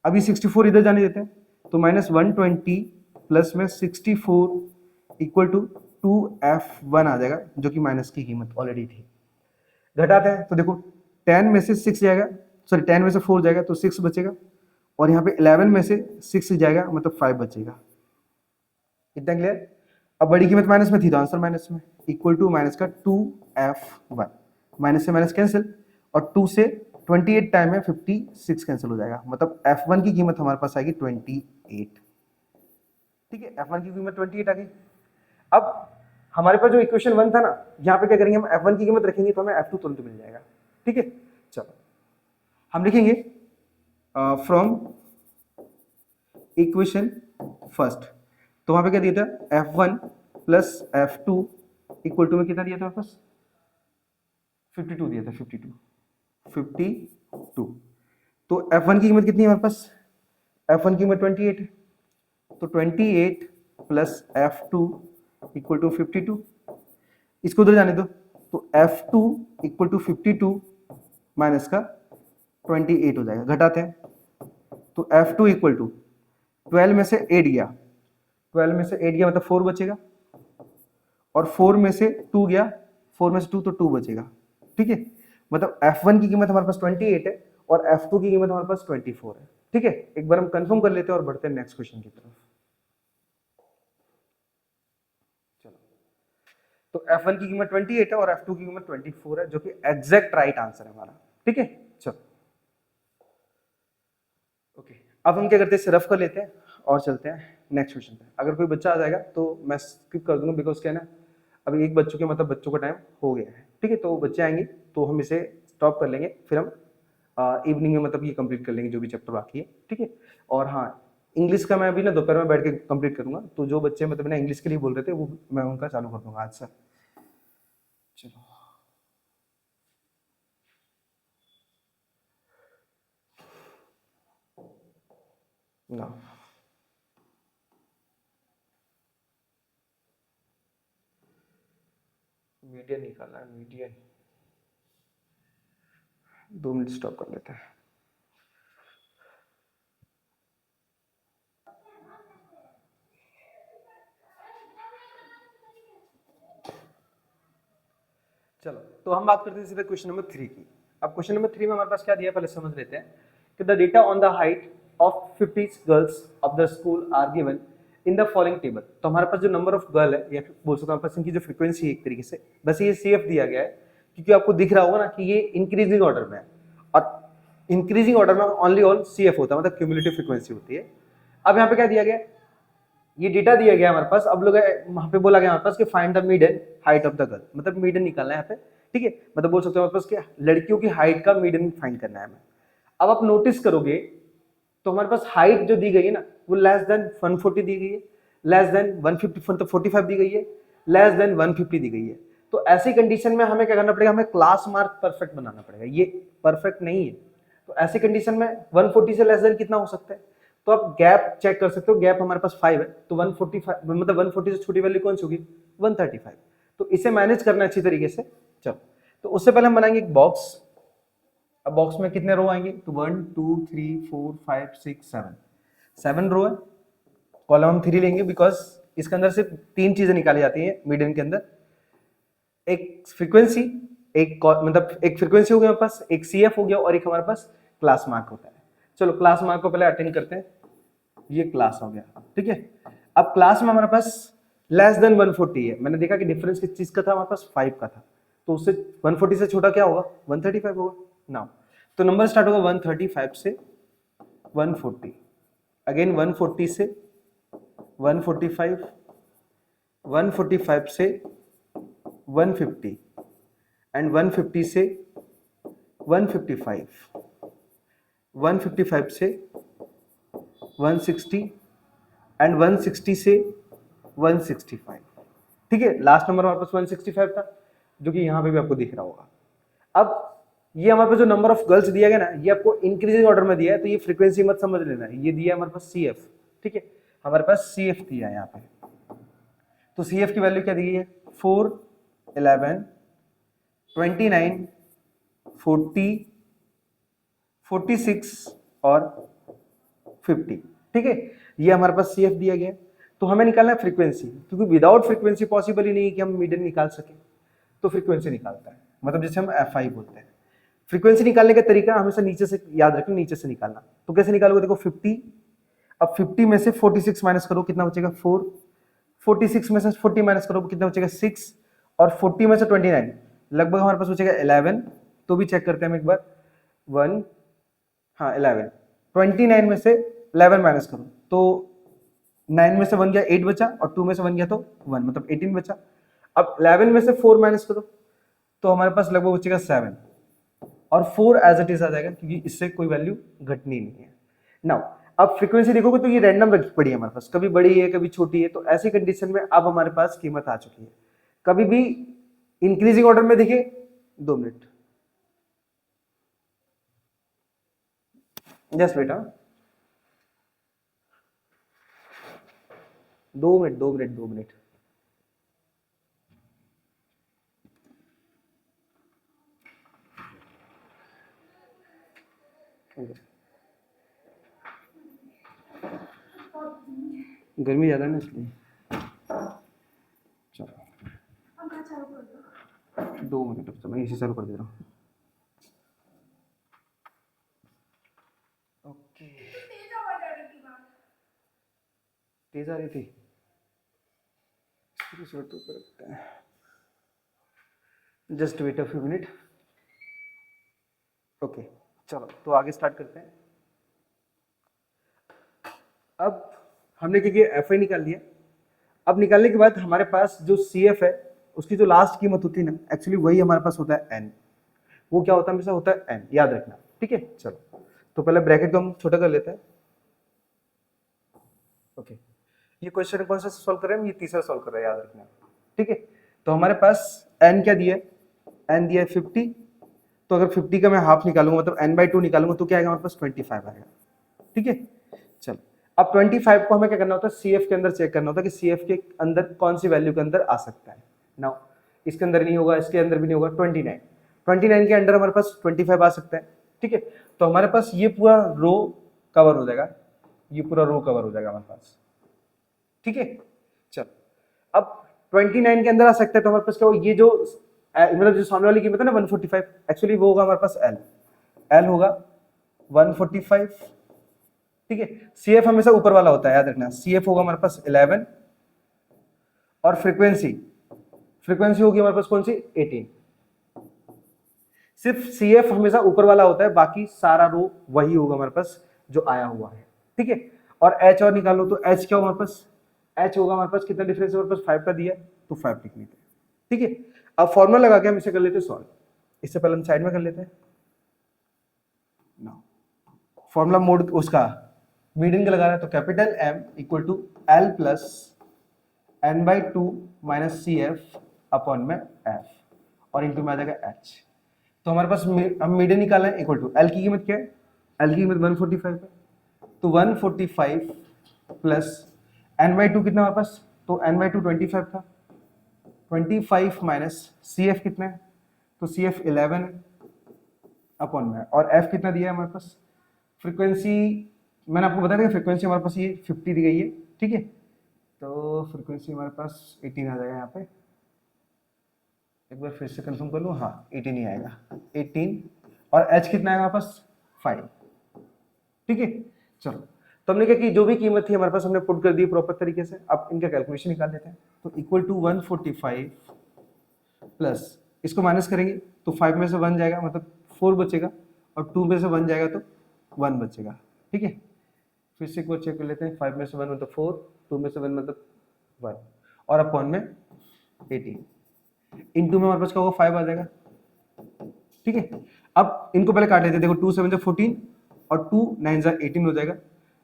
अभी 64 इधर जाने देते हैं तो माइनस 120 प्लस में 64 इक्वल टू 2f1 आ जाएगा, जो कि माइनस की कीमत ऑलरेडी थी। घटाते हैं तो देखो 10 में से 6 जाएगा, सॉरी 10 में से 4 जाएगा तो 6 बचेगा, और यहाँ पे 11 में से 6 जाएगा मतलब 5 बचेगा। इतना क्लियर? अब बड़ी कीमत माइनस में थी तो आंसर माइनस में, इक्वल टू माइनस का 2f1, माइनस से माइनस कैंसिल, और 2 से 28 टाइम में 56 कैंसिल हो जाएगा, मतलब f1 की कीमत हमारे पास आएगी 28। ठीक है, f1 की कीमत 28 आ गई। अब हमारे पास जो इक्वेशन 1 था ना, यहाँ पे क्या करेंगे हम f1 की कीमत रखेंगे तो हमें f2 तुरंत मिल जाएगा। ठीक है, चलो हम लिखेंगे फ्रॉम इक्वेशन फर्स्ट, तो वहां पे क्या दिया था f1 plus f2 equal to में कितना दिया था आपके पास 52 दिया था, 52। तो f1 की कीमत कितनी है हमारे पास, f1 की कीमत 28 है, तो 28 प्लस f2 इक्वल टू 52, इसको उधर जाने दो, तो f2 इक्वल टू 52 माइनस का 28 हो जाएगा। घटाते हैं तो f2 इक्वल टू 12 में से 8 गया, 12 में से 8 गया मतलब 4 बचेगा, और 4 में से 2 गया, 4 में से 2 तो 2 बचेगा। ठीक है, मतलब f1 की कीमत हमारे पास 28 है और f2 की कीमत हमारे पास 24 है। ठीक है, एक बार हम कंफर्म कर लेते हैं और बढ़ते हैं नेक्स्ट क्वेश्चन की तरफ। चलो, तो f1 की कीमत 28 है और f2 की कीमत 24 है, जो कि एग्जैक्ट राइट आंसर है हमारा। ठीक है, चलो ओके, अब हम क्या करते हैं, इसे रफ कर लेते हैं और चलते हैं नेक्स्ट क्वेश्चन पे। अगर कोई बच्चा आ जाएगा तो मैं स्किप कर दूंगा, बिकॉज क्या है ना, अभी एक बच्चों के मतलब बच्चों का टाइम हो गया है। ठीक है, तो बच्चे आएंगे तो हम इसे स्टॉप कर लेंगे, फिर हम इवनिंग में मतलब ये कंप्लीट कर लेंगे जो भी चैप्टर बाकी है। ठीक है, और हाँ इंग्लिश का मैं अभी ना दोपहर में बैठ के कंप्लीट करूंगा, तो जो बच्चे मतलब ना इंग्लिश के लिए बोल रहे थे वो मैं उनका चालू कर दूंगा आज से। चलो ना, मीडियन निकालना है, मीडियन 2 मिनट स्टॉप कर लेते हैं। चलो, तो हम बात करते हैं सीधे क्वेश्चन नंबर 3 की। अब क्वेश्चन नंबर 3 में हमारे पास क्या दिया है पहले समझ लेते हैं कि the data on the height of 50 girls of the school are given in the following table. तो हमारे पास जो नंबर ऑफ गर्ल है या बोल सकते हैं हमारे पास इनकी जो फ्रीक्वेंसी है एक तरीके से, बस ये CF दिया गया है क्योंकि आपको दिख रहा होगा ना कि ये इंक्रीजिंग ऑर्डर में है, और इंक्रीजिंग ऑर्डर में ओनली ऑन CF होता है, मतलब क्यूमुलेटिव फ्रीक्वेंसी होती है। अब यहाँ पे क्या दिया गया है, ये डेटा दिया गया हमारे पास। अब लोग वहां पे बोला गया हमारे पास कि find the median height of the girl, मतलब मीडियन निकालना है यहाँ पे। ठीक है, मतलब बोल सकते हो हमारे पास कि लड़कियों की हाइट का मीडियन फाइंड करना है हमें। अब आप नोटिस करोगे तो हमारे पास हाइट जो दी गई है ना वो लेस देन 140 दी गई है, लेस देन 150 मतलब 45 दी गई है, लेस देन 150 दी गई है। तो ऐसी कंडीशन में हमें क्या करना पड़ेगा, हमें क्लास मार्क परफेक्ट बनाना पड़ेगा, ये परफेक्ट नहीं है। तो ऐसी कंडीशन में 140 से लेस देन कितना हो सकता है, तो आप गैप चेक कर सकते हो, गैप हमारे पास 5 है, तो 145 मतलब 140 से छोटी वैल्यू कौन सी होगी 135। तो इसे मैनेज करना अच्छी तरीके से। चलो, तो उससे पहले हम बनाएंगे एक बॉक्स। अब बॉक्स में कितने रो आएंगे, तो 1 2 3 4 5 6 7, 7 रो है। कॉलम हम 3 लेंगे बिकॉज इसके अंदर सिर्फ 3 चीजें निकाली जाती हैं मीडियन के अंदर, एक फ्रीक्वेंसी, एक मतलब एक फ्रीक्वेंसी हो गया हमारे पास, एक CF हो गया, और एक हमारे पास क्लास मार्क होता है। चलो क्लास मार्क को पहले अटेंड करते हैं, ये क्लास हो गया। ठीक है, अब क्लास में हमारे पास लेस देन 140 है, मैंने देखा कि डिफरेंस किस चीज का था, हमारे पास 5 का था, तो उससे 140 से छोटा क्या होगा 135 होगा नाउ। तो नंबर स्टार्ट होगा 135 से 140, अगेन 140 से 145, 145 से 150 एंड 150 से 155, 155 से 160 एंड 160 से 165। ठीक है, लास्ट नंबर हमारे पास 165 था, जो कि यहाँ पे भी आपको दिख रहा होगा। अब ये हमारे पास जो नंबर ऑफ गर्ल्स दिया गया ना, ये आपको इंक्रीजिंग ऑर्डर में दिया है, तो ये फ्रीक्वेंसी मत समझ लेना, ये दिया है हमारे पास CF। ठीक है, हमारे पास CF दिया है यहाँ पे, तो CF की वैल्यू क्या दी है 4, 11, 29, 40, 46 और 50। ठीक है, ये हमारे पास सी एफ दिया गया है। तो हमें निकालना है फ्रीक्वेंसी, क्योंकि विदाउट फ्रीक्वेंसी पॉसिबल ही नहीं है कि हम मीडियन निकाल सके। तो फ्रीक्वेंसी निकालता है, मतलब जैसे हम एफ आई बोलते हैं। फ्रीक्वेंसी निकालने का तरीका हमेशा नीचे से याद रखना, नीचे से निकालना। तो कैसे निकालोगे, देखो 50, अब 50 में से 46 माइनस करो, कितना बचेगा 4, 46 में से 40 माइनस करो, कितना बचेगा 6, और 40 में से 29, लगभग हमारे पास बचेगा 11। तो भी चेक करते हैं हम एक बार, 1, हाँ 11, 29 में से 11 माइनस करो तो 9 में से 1 गया 8 बचा, और 2 में से 1 गया तो 1, मतलब 18 बचा। अब 11 में से 4 माइनस करो तो हमारे पास लगभग बचेगा 7, और 4 एज इट इज आ जाएगा, क्योंकि इससे कोई वैल्यू घटनी नहीं है। नाउ अब फ्रीक्वेंसी देखोगे तो ये रैंडम पड़ी है हमारे पास, कभी बड़ी है कभी छोटी है। तो ऐसी कंडीशन में अब हमारे पास कीमत आ चुकी है। कभी भी इंक्रीजिंग ऑर्डर में देखिए, 2 मिनट जस्ट बेटा, 2 मिनट। गर्मी ज्यादा है ना, इसलिए। चलो 2 मिनट, अब मैं इसी चालू कर दे रहा हूँ। ओके, तेज आ रही थी, just wait a few minute. Okay चलो, तो आगे स्टार्ट करते हैं। अब हमने क्या किया, एफ आई निकाल लिया। अब निकालने के बाद हमारे पास जो सी एफ है, उसकी जो लास्ट कीमत होती है ना, एक्चुअली वही हमारे पास होता है एन। वो क्या होता है, हमेशा होता है एन, याद रखना। ठीक है, चलो तो पहले ब्रैकेट को हम छोटा कर लेते हैं। ओके, ये क्वेश्चन कौन सा सॉल्व कर रहे हैं हम, ये तीसरा सॉल्व कर रहे हैं, याद रखना। ठीक है, तो हमारे पास एन क्या दिया है, एन दिया है 50। तो अगर 50 का मैं हाफ निकालूंगा, मतलब n/2 निकालूंगा, तो क्या आएगा हमारे पास 25 आएगा। ठीक है, चलो अब 25 को हमें क्या करना होता है, सी एफ के अंदर चेक करना होता है कि सी एफ के अंदर कौन सी वैल्यू के अंदर आ सकता है। नाउ इसके अंदर नहीं होगा, इसके अंदर भी नहीं होगा। 29 के अंदर हमारे पास 25 आ सकता है। ठीक है, तो हमारे पास ये पूरा रो कवर हो जाएगा, ये पूरा रो कवर हो जाएगा हमारे पास। ठीक है, चलो अब 29 के अंदर आ सकता है, तो हमारे पास क्या होगा, ये जो मतलब जो सामने वाली कीमत है ना 145, एक्चुअली वो होगा हमारे पास एल, एल होगा 145। ठीक है, सी एफ हमेशा ऊपर वाला होता है, याद रखना। सी एफ होगा हमारे पास 11, और फ्रीक्वेंसी होगी हमारे पास कौन सी, 18। सिर्फ सी एफ हमेशा ऊपर वाला होता है, बाकी सारा रो वही होगा हमारे पास जो आया हुआ है। ठीक है, और एच और निकालो, तो एच क्या होगा हमारे पास, एच होगा हमारे पास, कितना डिफरेंस है हमारे पास, 5 का दिया, तो 5 लिख लेते हैं। ठीक है, अब फॉर्मूला लगा के हम इसे कर लेते हैं सॉल्व। इससे पहले हम साइड में कर लेते हैं ना, फॉर्मूला मोड उसका मीडियन का लगा रहा है, तो capital M equal to L plus n/2 minus C F upon में एफ, और इंटू में आ जाएगा एच। तो हमारे पास हम मीडियन निकाला है, इक्वल टू एल की कीमत क्या है, एल की कीमत 145 है, तो 145 प्लस n/2 कितना हमारे पास, तो n/2 25 था, 25 माइनस सी एफ कितना है, तो सी एफ 11 है अपॉन में, और एफ कितना दिया है हमारे पास, फ्रीक्वेंसी मैंने आपको बताया था, फ्रीक्वेंसी हमारे पास ये 50 दी गई है। ठीक है, तो फ्रीक्वेंसी हमारे पास 18 आ जाएगा यहाँ पे, एक बार फिर से कंफर्म कर लूँ, हाँ 18 ही आएगा, 18, और एच कितना आएगा हमारे पास 5। ठीक है, चलो तो हमने क्या कि जो भी कीमत थी हमारे पास हमने पुट कर दी प्रॉपर तरीके से। अब इनका कैलकुलेशन निकाल लेते हैं, तो इक्वल टू 145 प्लस, इसको माइनस करेंगे तो 5 में से 1 जाएगा, मतलब 4 बचेगा, और 2 में से 1 जाएगा तो 1 बचेगा। ठीक है, फिर से एक बार चेक कर लेते हैं, 5 में से 1 मतलब 4, 2 में से 1 मतलब 1, और अपॉन में 18, इनटू में हमारे पास क्या होगा 5 आ जाएगा। ठीक है, अब इनको पहले काट लेते हैं, देखो 2 7 14, और 2 9 18 हो जाएगा,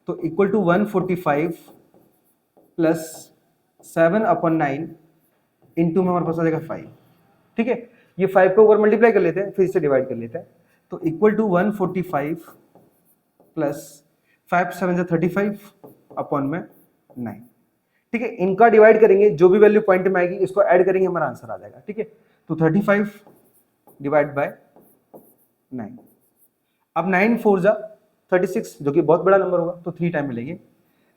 तो equal to 145 plus 7 upon 9 into में हमारे पास आ जाएगा 5। ठीक है, ये 5 को ऊपर मल्टीप्लाई कर लेते हैं, फिर इसे डिवाइड कर लेते हैं, तो इक्वल टू 145 प्लस 5 7 35 अपॉन में 9। ठीक है, इनका डिवाइड करेंगे, जो भी वैल्यू पॉइंट में आएगी इसको ऐड करेंगे, हमारा आंसर आ जाएगा। ठीक है, तो 35 डिवाइड बाय 9। अब 9 4 जा 36, जो कि बहुत बड़ा नंबर होगा, तो 3 टाइम मिलेंगे।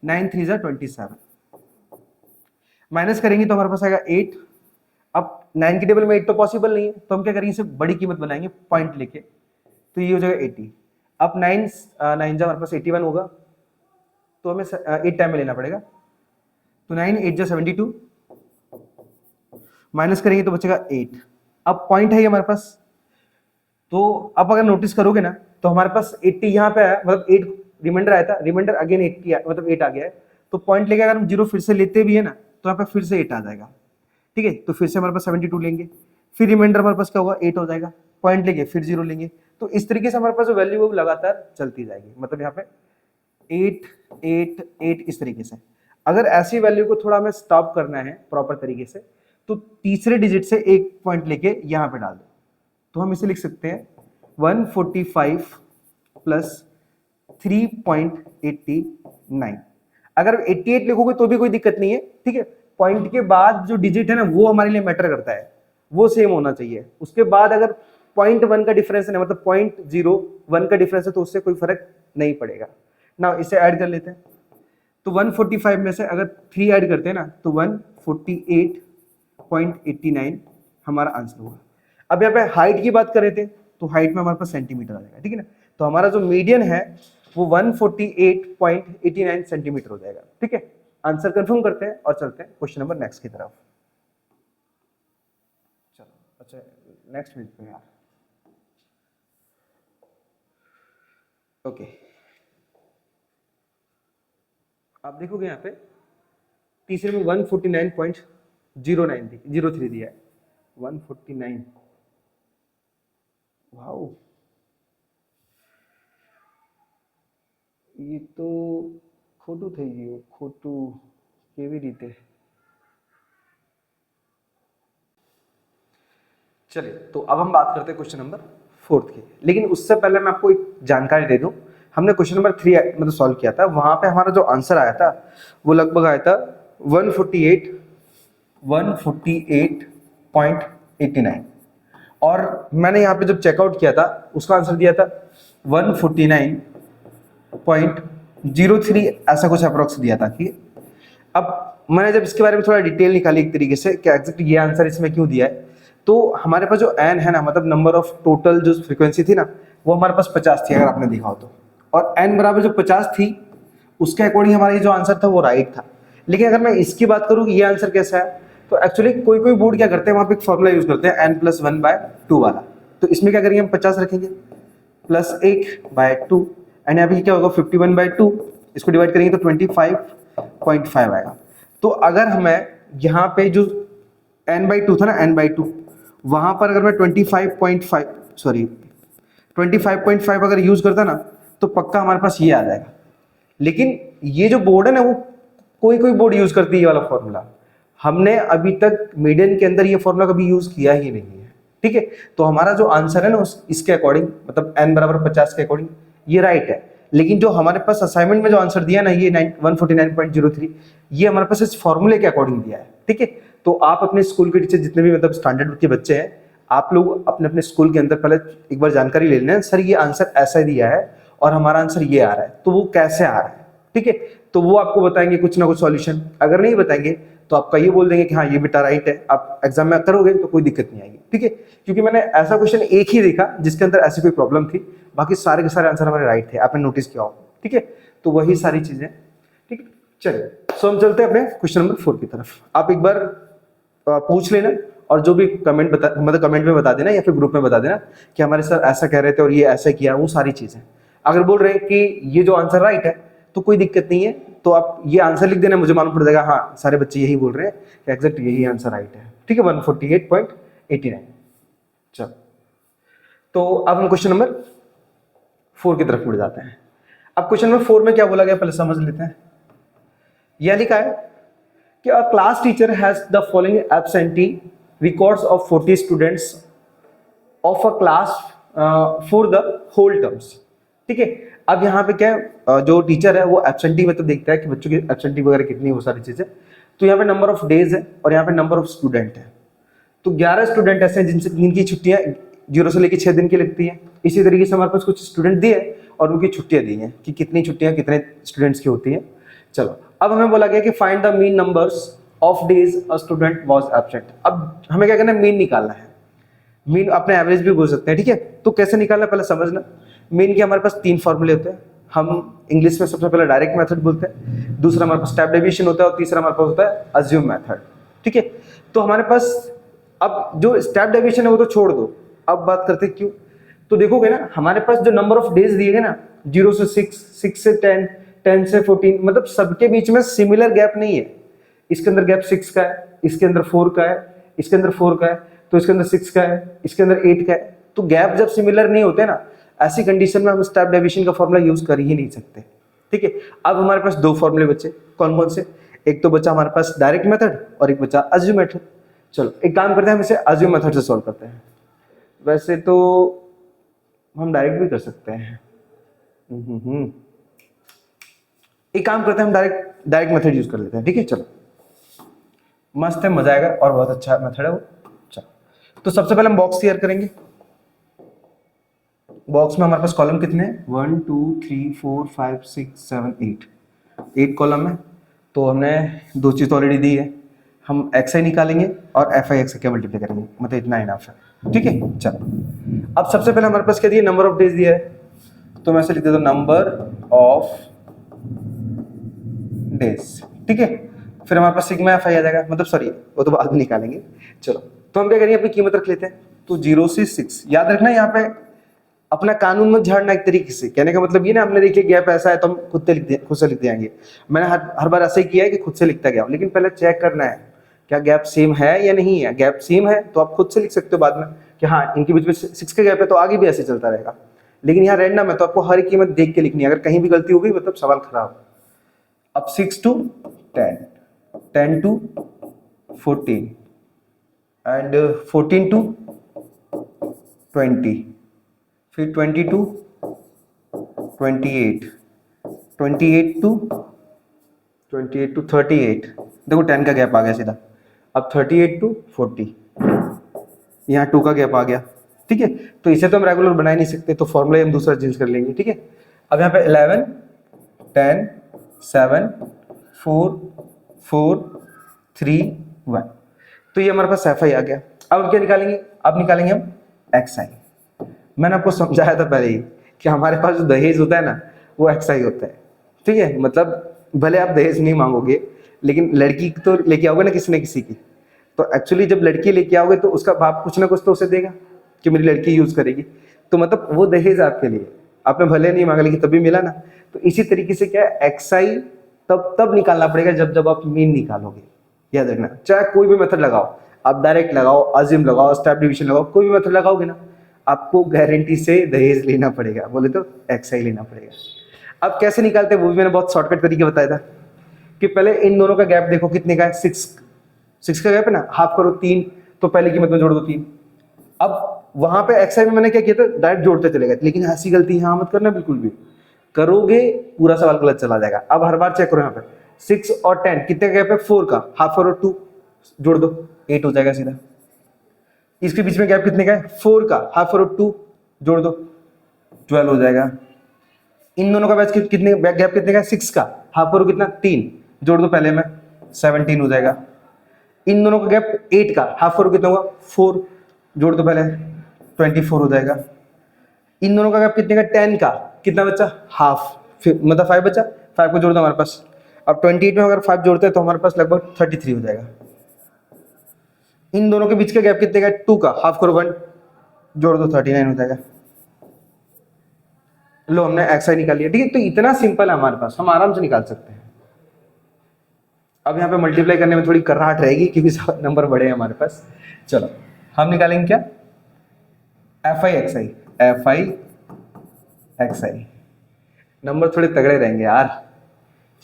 9 3 जा 27, माइनस करेंगे तो हमारे पास आएगा 8। अब 9 की टेबल में 8 तो पॉसिबल नहीं है, तो हम क्या करेंगे, इसे बड़ी कीमत बनाएंगे पॉइंट लेके, तो ये हो जाएगा 80। अब 9 9 जा हमारे पास 81 होगा, तो हमें 8 टाइम में लेना पड़ेगा, तो 9 8 जा 72, माइनस करेंगे तो बचेगा 8। अब पॉइंट है ये हमारे पास, तो अब अगर नोटिस करोगे ना तो हमारे पास 80 यहाँ पे आया, मतलब 8 रिमाइंडर आया था, रिमाइंडर अगेन 80 मतलब 8 आ गया है, तो पॉइंट लेके अगर हम 0 फिर से लेते भी है ना तो यहाँ पे फिर से 8 आ जाएगा। ठीक है, तो फिर से हमारे पास 72 लेंगे, फिर रिमाइंडर हमारे पास क्या होगा 8 हो जाएगा, पॉइंट लेंगे फिर 0 लेंगे, तो इस तरीके से हमारे पास जो वैल्यू वो लगातार चलती जाएगी, मतलब यहाँ पे 8 8 8 इस तरीके से। अगर ऐसी वैल्यू को थोड़ा हमें स्टॉप करना है प्रॉपर तरीके से, तो तीसरे डिजिट से एक पॉइंट लेके यहाँ पे डाल दो, तो हम इसे लिख सकते हैं 145 प्लस 3.89। अगर 88 लिखोगे तो भी कोई दिक्कत नहीं है। ठीक है, पॉइंट के बाद जो डिजिट है ना वो हमारे लिए मैटर करता है, वो सेम होना चाहिए। उसके बाद अगर 0.1 का डिफरेंस है, मतलब 0.01 का डिफरेंस है, तो उससे कोई फर्क नहीं पड़ेगा ना। इसे ऐड कर लेते हैं, तो 145 में से अगर 3 ऐड करते हैं ना तो 148.89 हमारा आंसर होगा। अब यहाँ पे हाइट की बात कर रहे थे, तो हाइट में हमारे पास सेंटीमीटर आ जाएगा। ठीक है ना, तो हमारा जो मीडियन है वो 148.89 सेंटीमीटर हो जाएगा। ठीक है, आंसर कंफर्म करते हैं और चलते हैं क्वेश्चन नंबर नेक्स्ट की तरफ। चलो अच्छा, नेक्स्ट पेज पे यार। ओके, आप देखोगे यहाँ पे तीसरे में 149.03 दिया है, 149। वाओ, ये तो खोटू थे, ये खोटू केवी रीते। चलिए, तो अब हम बात करते हैं क्वेश्चन नंबर 4 की, लेकिन उससे पहले मैं आपको एक जानकारी दे दूं। हमने क्वेश्चन नंबर 3 मतलब सॉल्व किया था, वहां पे हमारा जो आंसर आया था वो लगभग आया था 148.89, और मैंने यहाँ पे जब चेकआउट किया था उसका आंसर दिया था 149.03, ऐसा कुछ अप्रोक्स दिया था। कि अब मैंने जब इसके बारे में थोड़ा डिटेल निकाली एक तरीके से कि एग्जैक्ट ये आंसर इसमें क्यों दिया है, तो हमारे पास जो एन है ना, मतलब नंबर ऑफ टोटल जो फ्रीक्वेंसी थी ना वो हमारे पास 50 थी, अगर आपने देखा हो तो, और एन बराबर जो 50 थी उसके अकॉर्डिंग हमारा ये जो आंसर था वो राइट था। लेकिन अगर मैं इसकी बात करूँ कि ये आंसर कैसा है, तो एक्चुअली कोई कोई बोर्ड क्या करते हैं, वहाँ पे एक फॉर्मूला यूज करते हैं n+1/2 वाला। तो इसमें क्या करेंगे, हम 50 रखेंगे प्लस 1/2, एंड यहाँ पे क्या होगा 51/2, इसको डिवाइड करेंगे तो 25.5 आएगा। तो अगर हमें यहाँ पे जो n/2 था ना, n/2, वहां पर अगर मैं 25.5 अगर यूज करता ना तो पक्का हमारे पास ये आ जाएगा। लेकिन ये जो बोर्ड है ना वो कोई कोई बोर्ड यूज करती है ये वाला फॉर्मूला, हमने अभी तक मीडियन के अंदर ये फॉर्मूला कभी यूज किया ही नहीं है। ठीक है, तो हमारा जो आंसर है ना इसके अकॉर्डिंग, मतलब n बराबर 50 के अकॉर्डिंग ये राइट है। लेकिन जो हमारे पास असाइनमेंट में जो आंसर दिया ना ये 149.03, ये हमारे पास इस फॉर्मूले के अकॉर्डिंग दिया है। ठीक है, तो आप अपने स्कूल के टीचर जितने भी मतलब स्टैंडर्ड के बच्चे हैं, आप लोग अपने अपने स्कूल के अंदर पहले एक बार जानकारी ले लेना, सर ये आंसर ऐसा दिया है और हमारा आंसर ये आ रहा है, तो वो कैसे आ रहा है। ठीक है, तो वो आपको बताएंगे कुछ ना कुछ सॉल्यूशन, अगर नहीं बताएंगे तो आपका ये बोल देंगे कि हाँ ये बेटा राइट है, आप एग्जाम में करोगे तो कोई दिक्कत नहीं आएगी। ठीक है, क्योंकि मैंने ऐसा क्वेश्चन एक ही देखा जिसके अंदर ऐसी कोई प्रॉब्लम थी, बाकी सारे के सारे आंसर हमारे राइट थे, आपने नोटिस किया हो। ठीक है, तो वही सारी चीजें। ठीक है, चलिए सो हम चलते हैं अपने क्वेश्चन नंबर 4 की तरफ। आप एक बार पूछ लेना और जो भी कमेंट मतलब कमेंट में बता देना या फिर ग्रुप में बता देना कि हमारे सर ऐसा कह रहे थे और ये ऐसा किया, वो सारी चीजें। अगर बोल रहे हैं कि ये जो आंसर राइट है तो कोई दिक्कत नहीं है, तो आप ये आंसर लिख देना, मुझे मालूम पड़ जाएगा हाँ सारे बच्चे यही बोल रहे हैं कि एग्जैक्ट यही आंसर राइट है। ठीक है, 148.89। चलो, तो अब हम क्वेश्चन नंबर 4 की तरफ मुड़ जाते हैं। अब क्वेश्चन नंबर 4 में क्या बोला गया पहले समझ लेते हैं। यह लिखा है कि a class teacher has the following absentee records of 40 students of a class for the whole terms। ठीक है, अब यहाँ पे क्या है, जो टीचर है वो एब्सेंटी मतलब देखता है कि बच्चों की एब्सेंटी वगैरह कितनी, वो सारी चीजें। तो यहाँ पे नंबर ऑफ डेज है और यहाँ पे नंबर ऑफ स्टूडेंट है। तो 11 स्टूडेंट ऐसे हैं जिनकी छुट्टियां 0 से लेकर 6 दिन की लगती हैं। इसी तरीके से हमारे पास कुछ स्टूडेंट दिए और उनकी छुट्टियां दी हैं कि कितनी छुट्टियां कितने स्टूडेंट्स की होती हैं। चलो, अब हमें बोला गया कि find the mean numbers of days a student was absent. अब हमें क्या करना है, मीन निकालना है। मीन अपने एवरेज भी बोल सकते हैं, ठीक है। तो कैसे निकालना है पहले समझना। मीन के हमारे पास 3 फॉर्मूले होते हैं। हम इंग्लिश में सबसे पहले डायरेक्ट मेथड बोलते हैं, दूसरा हमारे पास स्टेप डेविएशन होता है और तीसरा हमारे पास होता है अज्यूम मेथड, ठीक है। तो हमारे पास अब जो स्टेप डेविएशन है वो तो छोड़ दो, अब बात करते हैं क्यों। तो देखोगे ना हमारे पास जो नंबर ऑफ डेज दिए गए ना, 0 से 6, 6 से 10, 10 से 14, मतलब सबके बीच में सिमिलर गैप नहीं है। इसके अंदर गैप 6 का है, इसके अंदर 4 का है, इसके अंदर 4 का है, तो इसके अंदर 6 का है, इसके अंदर 8 का है। तो गैप जब सिमिलर नहीं होते ना, ऐसी कंडीशन में हम स्टेप डेविएशन का फॉर्मूला यूज कर ही नहीं सकते, ठीक है। अब हमारे पास 2 फॉर्मूले बचे, कौन कौन से। एक तो बचा हमारे पास डायरेक्ट मेथड और एक बचा अज्यूम मेथड। चलो एक काम करते हैं, हम इसे अज्यूम मेथड से सॉल्व करते हैं। वैसे तो हम डायरेक्ट भी कर सकते हैं। एक काम करते हैं, हम डायरेक्ट मेथड यूज कर लेते हैं, ठीक है। चलो मस्त है, मजा आएगा और बहुत अच्छा मेथड है वो। चलो तो सबसे पहले हम बॉक्स क्लियर करेंगे। बॉक्स में हमारे पास कॉलम कितने हैं, 1 2 3 4 5 6 7 8 कॉलम है। तो हमने 2 चीज ऑलरेडी दी है, हम xi निकालेंगे और fi x के मल्टीप्लाई करेंगे, मतलब इतना इनफ है, ठीक है। चलो अब सबसे पहले हमारे पास क्या दिया, नंबर ऑफ डेज दिया है। तो मैं ऐसे लिख देता हूं नंबर ऑफ डेज, ठीक है। फिर हमारे पास सिग्मा fi आ जाएगा, मतलब सॉरी वो तो बाद में निकालेंगे। चलो तो हम क्या करेंगे, अपनी कीमत रख लेते हैं। तो 0 से 6, याद रखना यहाँ पे अपना कानून मत झाड़ना एक तरीके से। कहने का मतलब ये ना, हमने देखिए गैप ऐसा है तो हम खुद से लिख देंगे। मैंने हर बार ऐसा ही किया है कि खुद से लिखता गया, लेकिन पहले चेक करना है क्या गैप सेम है या नहीं है। गैप सेम है तो आप खुद से लिख सकते हो बाद में कि हाँ इनके बीच में 6 का गैप है, तो आगे भी ऐसे चलता रहेगा। लेकिन यहाँ रैंडम है तो आपको हर कीमत देख के लिखनी है, अगर कहीं भी गलती हो गई मतलब सवाल खराब। अब 6 to 10, 10 to 14 एंड 14 to 20, फिर 20 to 28, 28 to 38। देखो 10 का गैप आ गया सीधा। अब 38 to 40, यहाँ 2 का गैप आ गया, ठीक है। तो इसे तो हम रेगुलर बना ही नहीं सकते, तो फॉर्मूला हम दूसरा चेंज कर लेंगे, ठीक है। अब यहाँ पे 11 10 7 4 4 3 1, तो ये हमारे पास fi आ गया। अब हम क्या निकालेंगे, अब निकालेंगे हम xi। मैंने आपको समझाया था पहले ही कि हमारे पास जो दहेज होता है ना वो xi होता है, ठीक है। मतलब भले आप दहेज नहीं मांगोगे लेकिन लड़की तो लेके आओगे ना किसी न किसी की, तो एक्चुअली जब लड़की लेके आओगे तो उसका बाप कुछ ना कुछ तो उसे देगा कि मेरी लड़की यूज करेगी, तो मतलब वो दहेज आपके लिए, आपने भले नहीं मांगा लेकिन तभी मिला ना। तो इसी तरीके से क्या है, xi तब निकालना पड़ेगा जब आप मीन निकालोगे। याद रखना, चाहे कोई भी मेथड लगाओ, आप डायरेक्ट लगाओ, अज्यूम लगाओ, स्टेप डिवीजन लगाओ, कोई भी मेथड लगाओगे ना आपको गारंटी से दहेज लेना पड़ेगा, बोले तो xi लेना पड़ेगा। अब कैसे निकालते हैं वो भी मैंने बहुत शॉर्टकट तरीके बताया था कि पहले इन दोनों का गैप देखो कितने का है, 6 का गैप है ना, हाफ करो 3, तो पहले कीमत में जोड़ दो 3। अब वहां पे xi में मैंने क्या किया था, डायरेक्ट जोड़ते चले गए, लेकिन ऐसी गलती यहाँ मत करना, बिल्कुल भी करोगे पूरा सवाल गलत चला जाएगा। अब हर बार चेक करो, यहाँ पे 6 और 10 कितने का गैप है, 4 का, हाफ करो 2, जोड़ दो 8 हो जाएगा सीधा। इसके बीच में गैप कितने का है, 4 का, हाफ करो 2, जोड़ दो 12 हो जाएगा। इन दोनों का बैच कितने गैप कितने का है, 6 का, हाफ करो कितना 3, जोड़ दो पहले में 17 हो जाएगा। इन दोनों का गैप 8 का, हाफ करो कितना होगा 4, जोड़ दो पहले 24 हो जाएगा। इन दोनों का गैप कितने का, 10 का, कितना बचा, हाफ, फिर मतलब 5 बचा, 5 को जोड़ दो हमारे पास। अब 28 में अगर 5 जोड़ते हैं तो हमारे पास लगभग 33 हो जाएगा। इन दोनों के बीच का गैप कितने का, 2 का, हाफ करो 1, जोड़ दो 39 हो जाएगा। लो हमने xi निकाल लिया, ठीक है। तो इतना सिंपल है हमारे पास, हम आराम से निकाल सकते हैं। अब यहाँ पे मल्टीप्लाई करने में थोड़ी कराहट रहेगी क्योंकि नंबर बड़े हैं हमारे पास। चलो हम निकालेंगे क्या, fi xi। नंबर थोड़े तगड़े रहेंगे यार,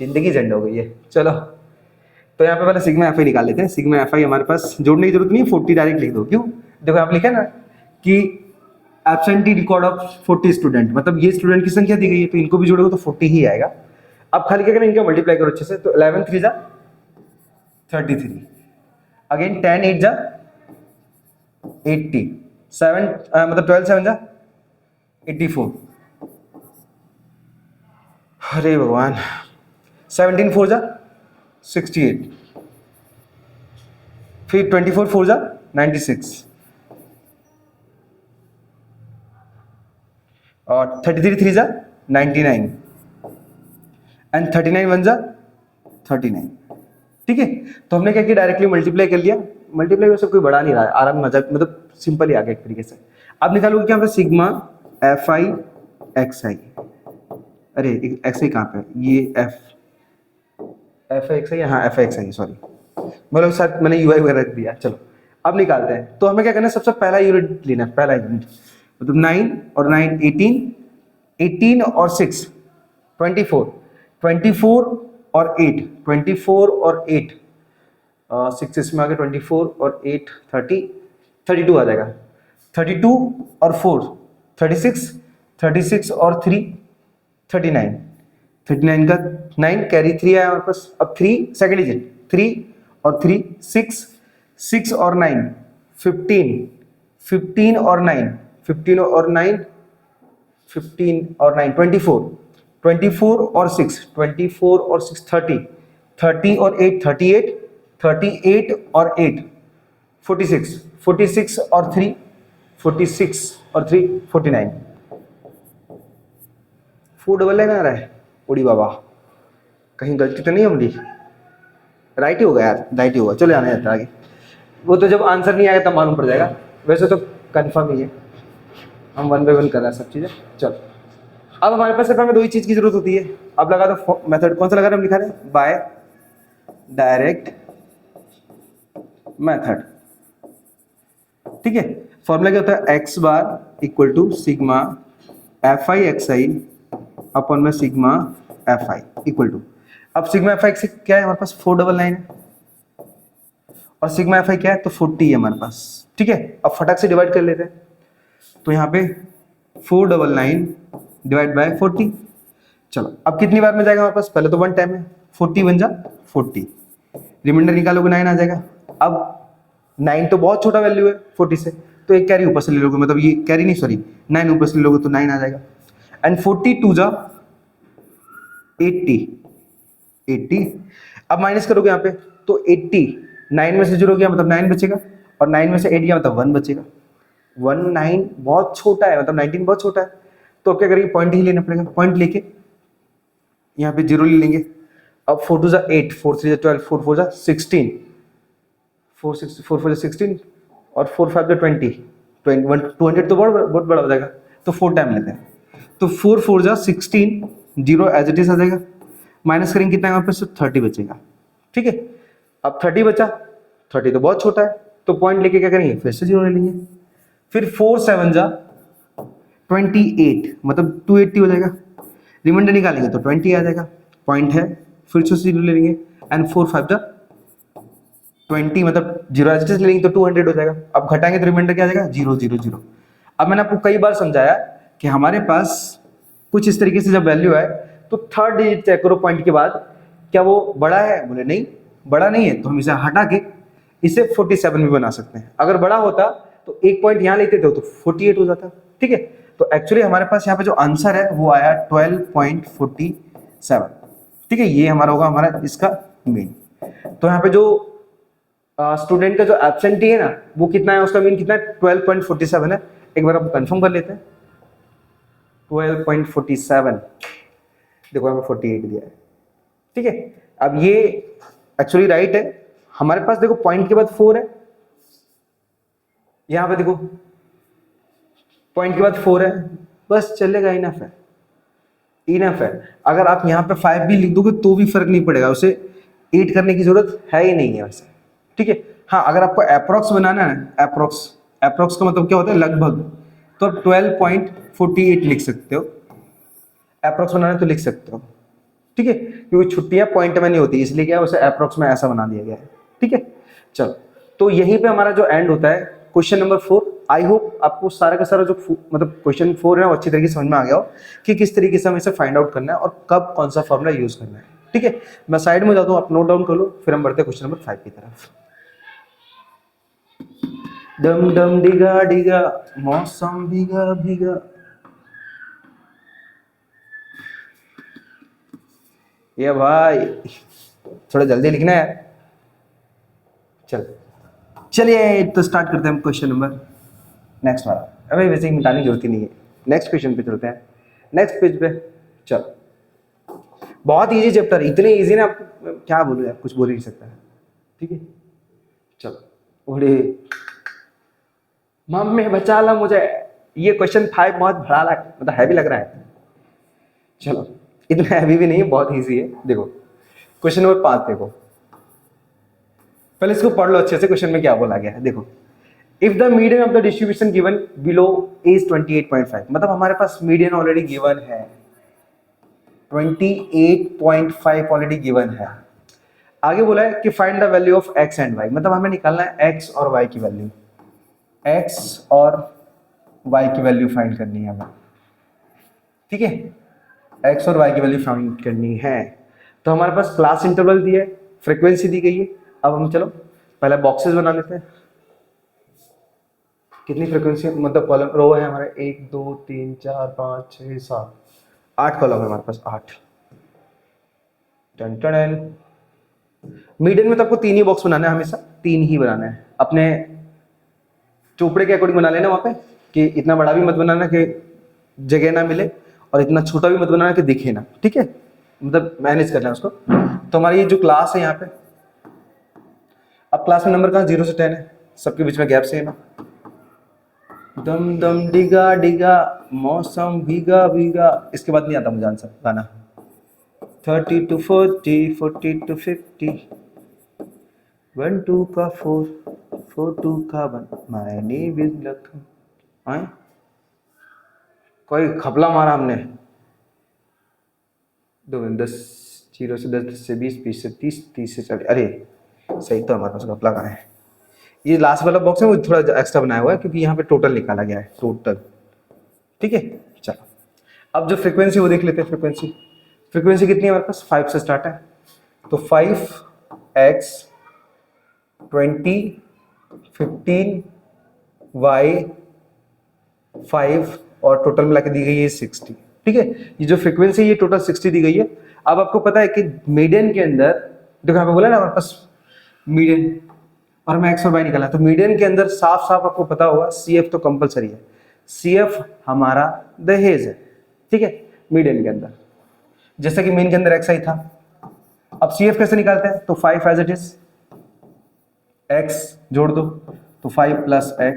जिंदगी झंड हो गई है। चलो तो यहाँ पे पहले सिग्मा fi निकाल लेते हैं। सिग्मा fi हमारे पास जोड़ने की जरूरत नहीं है, 40 डायरेक्ट लिख दो। क्यों, देखो आप लिखा ना कि एब्सेंटी रिकॉर्ड ऑफ 40 स्टूडेंट, मतलब ये स्टूडेंट की संख्या दी गई है तो इनको भी जोड़ोगे तो 40 ही आएगा। अब खाली क्या करें, इनका मल्टीप्लाई करो अच्छे से। तो 11 3 जा 33, अगेन 10 8 जा 80, 7 मतलब 12 7 जा 84, अरे भगवान, 17 4 जा 68, फिर 24 4 जा 96, और 33 3 जा 99, एंड 39 1 जा 39। ठीक है, तो हमने क्या किया, डायरेक्टली मल्टीप्लाई कर लिया। मल्टीप्लाई वैसे कोई बड़ा नहीं रहा है, आराम मजा, मतलब सिंपल ही आ गया एक तरीके से। अब निकालोगे क्या, सिग्मा एफ आई एक्स आई, अरे एक्स आई कहाँ पे है, ये एफ आई एक्स आई, हाँ F I X I, sorry मतलब शायद मैंने यू आई वगैरह रख दिया। चलो अब निकालते हैं। तो हमें क्या करना है, सबसे पहला यूनिट लेना है, पहला यूनिट मतलब 9 और 9 18, 18 और 6 24, 24 और 8, 24 और 8, 6 इसमें आ गया, 24 और 8 30, 32 आ जाएगा, 32 और 4 36, 36 और 3 39, 39 का 9 कैरी 3 आया हमारे पास। अब 3 सेकेंड डिजिट, 3 और 3 6, 6 और 9 15, 15 और 9 15 और 9 15 और 9 24, 24 और 6 24 और 6 30, 30 और 8 38, 38 और 8 46, 46 और 3 46 और 3 49, 4 डबल लाइन आ रहा है, उड़ी बाबा कहीं गलती तो नहीं होगी, राइट ही होगा यार, राइट ही होगा। चलो आने जाता है आगे, वो तो जब आंसर नहीं आएगा तब मालूम पड़ जाएगा, वैसे तो कंफर्म ही है, हम 1 बाय 1 कर रहे हैं सब चीज़ें। चलो अब हमारे पास सिर्फ हमें दो ही चीज़ की जरूरत होती है। अब लगा दो मेथड, कौन सा लगा रहे हम, लिखा रहे हैं बाय डायरेक्ट मेथड। ठीक है, फॉर्मूला क्या होता है, X bar equal to sigma F I X I upon में sigma F I equal to, अब सिग्मा एफ आई क्या है हमारे पास 499 है, और सिग्मा एफ आई क्या है तो 40 है हमारे पास। ठीक है, अब फटाक से डिवाइड कर लेते हैं, तो यहाँ पे 499 डिवाइड बाय 40। चलो अब कितनी बार में जाएगा हमारे पास, पहले तो 1 टाइम है, 40 बन जा 40, रिमाइंडर निकालोगे 9 आ जाएगा। अब 9 तो बहुत छोटा वैल्यू है 40 से, तो एक कैरी ऊपर से ले लोगे, मतलब ये कैरी नहीं सॉरी 9 ऊपर से ले लोगे तो 9 आ जाएगा, एंड 42 जा 80, 80। अब माइनस करोगे यहाँ पे तो 80, 9 में से 0 गया मतलब 9 बचेगा, और 9 में से 8 गया मतलब 1 बचेगा। 19 बहुत छोटा है, मतलब 19 बहुत छोटा है, तो अब क्या करेंगे, पॉइंट ही लेना पड़ेगा, पॉइंट लेके यहाँ पे 0 ले लेंगे। अब 4 2 जा 8, 4 3 जा 12, 4 4 जा 16, 4 6 4 4 जा 16, और 4 5 जा 20, 21 200 तो बहुत बड़ा हो जाएगा, तो 4 टाइम लेते हैं, तो 4 4 जा 16, 0 एज इट इज आ जाएगा, माइनस करेंगे कितना यहाँ पे, सिर्फ 30 बचेगा। ठीक है, अब 30 बचा, 30 तो बहुत छोटा है, तो पॉइंट लेके क्या करेंगे, फिर से 0 ले लेंगे, फिर 4 7 जा 28, मतलब 280 हो जाएगा, रिमाइंडर निकालेंगे तो 20 आ जाएगा, पॉइंट है, फिर से 0 ले लेंगे, एंड 4 5 जा 20, मतलब 0 एज इट इज ले लेंगे तो 200 हो जाएगा। अब घटाएंगे तो रिमाइंडर क्या आ जाएगा, 0 0 0। अब मैंने आपको कई बार समझाया कि हमारे पास कुछ इस तरीके से जब वैल्यू आए तो थर्ड डिजिट चेक करो पॉइंट के बाद, क्या वो बड़ा है, बोले नहीं बड़ा नहीं है, तो हम इसे हटा के इसे 47 भी बना सकते हैं। अगर बड़ा होता तो एक पॉइंट यहाँ लेते थे तो 48 हो जाता। ठीक है, तो एक्चुअली हमारे पास यहाँ पे जो आंसर है वो आया 12.47। ठीक है, ये हमारा होगा हमारा इसका मीन। तो यहाँ पे जो स्टूडेंट का जो एब्सेंटी है ना वो कितना है, उसका मीन कितना है 12.47 है। एक बार आप कंफर्म कर लेते हैं, 12.47, देखो हमें 48 दिया है। ठीक है, अब ये एक्चुअली राइट है, हमारे पास देखो पॉइंट के बाद 4 है, यहां पे देखो पॉइंट के बाद 4 है, बस चलेगा, इनफ है, इनफ है। अगर आप यहाँ पे 5 भी लिख दोगे तो भी फर्क नहीं पड़ेगा, उसे 8 करने की जरूरत है ही नहीं है वैसे। ठीक है, हाँ अगर आपको अप्रोक्स बनाना है, अप्रोक्स का मतलब क्या होता है, लगभग, तो 12.48 लिख सकते हो, अप्रोक्स बनाना है तो लिख सकते हो। ठीक है, क्योंकि छुट्टियां पॉइंट में नहीं होती, इसलिए क्या है उसे अप्रोक्स में ऐसा बना दिया गया है। ठीक है, चलो तो यहीं पे हमारा जो एंड होता है क्वेश्चन नंबर 4। आई होप आपको सारा का सारा जो मतलब क्वेश्चन 4 है वो अच्छी तरीके से समझ में आ गया हो कि किस तरीके से हमें इसे फाइंड आउट करना है और कब कौन सा फॉर्मूला यूज करना है। ठीक है, मैं साइड में जाता हूँ, आप नोट डाउन कर लो, फिर हम बढ़ते हैं क्वेश्चन नंबर 5 की तरफ। डम डम डिगा डिगा मौसम भीगा भीगा, ये भाई थोड़ा जल्दी लिखना है। चल चलिए तो स्टार्ट करते हैं हम क्वेश्चन नंबर नेक्स्ट वाला। अबे वैसे ही मिटाने की जरूरत ही नहीं है, नेक्स्ट क्वेश्चन पे चलते हैं, नेक्स्ट पेज पे। चल बहुत इजी चैप्टर, इतने इजी ना क्या बोलूं यार, कुछ बोल ही नहीं सकता है। ठीक है चलो, ओरे मम्मी बचा ला मुझे, ये क्वेश्चन 5 बहुत बड़ा मतलब हैवी लग रहा है। चलो इतना हैवी भी नहीं है, बहुत इजी है। देखो क्वेश्चन नंबर 5 देखो, पहले इसको पढ़ लो अच्छे से, क्वेश्चन में क्या बोला गया है। देखो if the median of the distribution given below is 28.5, मतलब हमारे पास मीडियन ऑलरेडी गिवन है, 28.5 ऑलरेडी गिवन है। आगे बोला है कि find the value of x and Y, मतलब हमें निकालना है एक्स और वाई की वैल्यू, एक्स और वाई की वैल्यू फाइंड करनी है हमें। ठीक है, एक्स और वाई की वैल्यू फाइंड करनी है। तो हमारे पास क्लास इंटरवल दिया है, फ्रीक्वेंसी दी गई है। अब हम चलो पहले बॉक्सेस बना लेते हैं। कितनी फ्रीक्वेंसी, मतलब कॉलम रो है हमारे 1 2 3 4 5 6 7 8 कॉलम है हमारे पास, 8। टन टन मीडियन में तो आपको 3 ही बॉक्स बनाना है, हमेशा 3 ही बनाना है। अपने चोपड़े के अकॉर्डिंग बना लेना वहाँ पे, कि इतना बड़ा भी मत बनाना कि जगह ना मिले, और इतना छोटा भी मत बनाना कि दिखे ना। ठीक है, मतलब मैनेज करना है उसको। तो हमारी ये जो क्लास है यहाँ पे, अब क्लास में नंबर कहाँ 0 से 10 है, सबके बीच में गैप सेम है। दम दम डिगा डिगा मौसम भीगा भीगा, इसके बाद नहीं आता मुझे आंसर गाना। 30 to 40 40 to 50 1 2 का 4 4 2 का 1 माय नेम इज लखन। आए कोई खपला मारा हमने, 10 0 से 10 10 से 20 20 से 30 30 से 40। अरे सही तो हमारे पास खपला कहाँ है। ये लास्ट वाला बॉक्स है वो थोड़ा एक्स्ट्रा बनाया हुआ है, क्योंकि यहाँ पे टोटल निकाला गया है, टोटल। ठीक है चलो, अब जो फ्रीक्वेंसी वो देख लेते हैं। फ्रीक्वेंसी कितनी है हमारे पास, 5 से स्टार्ट है। तो 5x 20 15 y 5 और टोटल मिला के दी गई है 60। ठीक है, ये जो फ्रीक्वेंसी ये टोटल 60 दी गई है। अब आपको पता है कि मीडियन के अंदर, देखो यहाँ पे बोला ना हमारे पास मीडियन, और हमें एक्स और वाई निकालना है। तो मीडियन के अंदर साफ साफ आपको पता होगा CF तो कंपलसरी है, CF हमारा दहेज है। ठीक है, मीडियन के अंदर जैसा कि मीन के अंदर XI था। अब CF कैसे निकालते हैं, तो 5 एज इट इज, x जोड़ दो तो 5 प्लस x,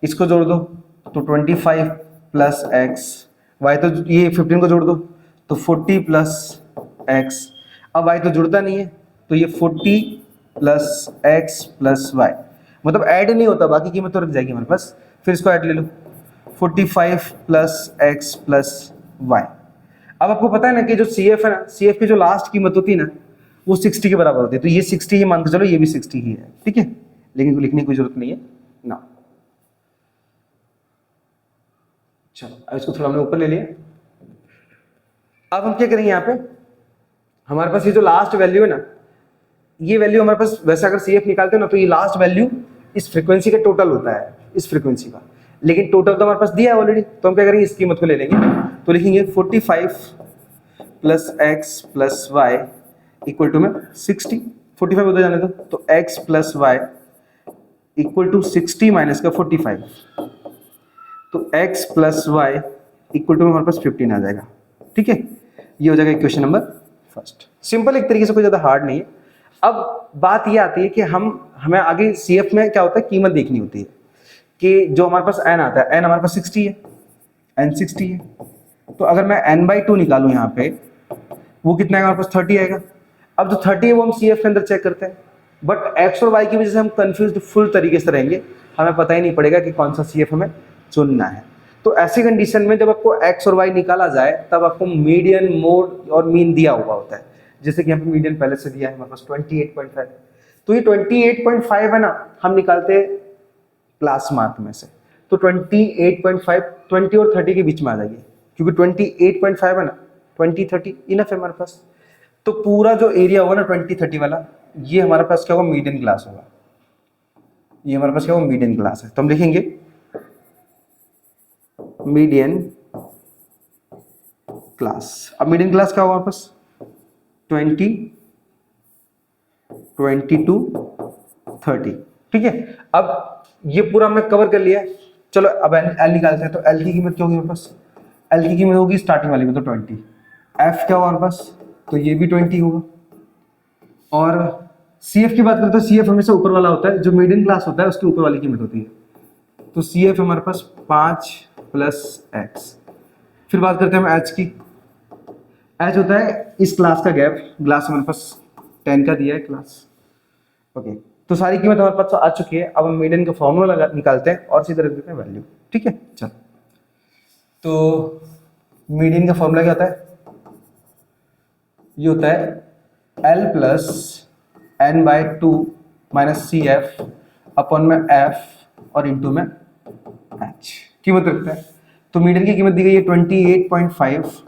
इसको जोड़ दो तो 25 प्लस x, y तो ये 15 को जोड़ दो तो 40 प्लस x। अब y तो जुड़ता नहीं है, तो ये 40 प्लस x प्लस y, मतलब ऐड नहीं होता, बाकी कीमत तो रख जाएगी हमारे पास। फिर इसको ऐड ले लो, 45 प्लस x प्लस y। अब आपको पता है ना कि जो CF है ना, CF की जो लास्ट कीमत होती है ना, वो 60 के बराबर होती है। तो ये 60 ही मान के चलो, ये भी 60 ही है। ठीक है, लेकिन लिखने की कोई जरूरत नहीं है ना। चलो अब इसको थोड़ा हमने ऊपर ले लिया। अब हम क्या करेंगे, यहाँ पे हमारे पास ये जो लास्ट वैल्यू है ना, ये वैल्यू हमारे पास, वैसे अगर CF निकालते हो ना, तो ये लास्ट वैल्यू इस फ्रीक्वेंसी का टोटल होता है, इस फ्रीक्वेंसी का। लेकिन टोटल तो हमारे पास दिया है ऑलरेडी, तो हम क्या करेंगे, इस कीमत को ले लेंगे। तो लिखेंगे 45 plus x plus y equal to में 60। 45 उधर जाने दो, तो x plus Y equal to 60 minus का 45, तो x plus Y equal to में हमारे पास 15 आ जाएगा। ठीक है, ये हो जाएगा इक्वेशन नंबर फर्स्ट। सिंपल एक तरीके से, कोई ज़्यादा हार्ड नहीं है। अब बात ये आती है कि हमें आगे CF में क्या होता है, कीमत देखनी होती है कि जो हमारे पास n आता है, n हमारे पास 60 है, n 60 है। तो अगर मैं n/2 निकालूं यहाँ पे, वो कितना आएगा हमारे पास, 30 आएगा। अब जो 30 है वो हम CF के अंदर चेक करते हैं, बट x और y की वजह से हम कंफ्यूज फुल तरीके से रहेंगे, हमें पता ही नहीं पड़ेगा कि कौन सा CF हमें चुनना है। तो ऐसी कंडीशन में जब आपको x और y निकाला जाए, तब आपको मीडियन, मोड और मीन दिया हुआ होता है। जैसे कि यहाँ पे मीडियन पहले से दिया है हमारे पास 28.5, तो ये 28.5 है ना, हम निकालते हैं क्लास मार्क में से। तो 28.5 20 और 30 के बीच में आ जाएगी, क्योंकि 28.5 है ना, 20 30 इनफ है हमारे पास। तो पूरा जो एरिया होगा ना 20-30 वाला, ये हमारे पास क्या होगा, मीडियन क्लास होगा। ये हमारे पास क्या होगा, मीडियन क्लास है। तो हम लिखेंगे मीडियन क्लास। अब मीडियन क्लास क्या होगा हमारे पास, 20, 22, 30। ठीक है, अब ये पूरा हमने कवर कर लिया है। चलो अब एल निकालते हैं। तो एल की कीमत क्या होगी हमारे पास, एल की कीमत होगी स्टार्टिंग वाली में तो 20। एफ क्या होगा हमारे पास, तो ये भी 20 होगा। और सी एफ की बात करते हैं, सी एफ हमेशा ऊपर वाला होता है, जो मीडियम क्लास होता है उसके ऊपर वाली कीमत होती है। तो सी एफ हमारे पास 5 + x। फिर बात करते हैं हम एच की। एच होता है इस क्लास का गैप, क्लास हमारे पास 10 का दिया है क्लास। ओके, तो सारी कीमत हमारे पास आ चुकी है। अब हम मीडियन का फॉर्मूला निकालते हैं और सीधे रख देते हैं वैल्यू। ठीक है, चल। तो मीडियन का फॉर्मूला क्या होता है, ये होता है L + n/2 - CF अपॉन में F और इंटू में H कीमत रखता है। तो मीडियन की कीमत दी गई है 28.5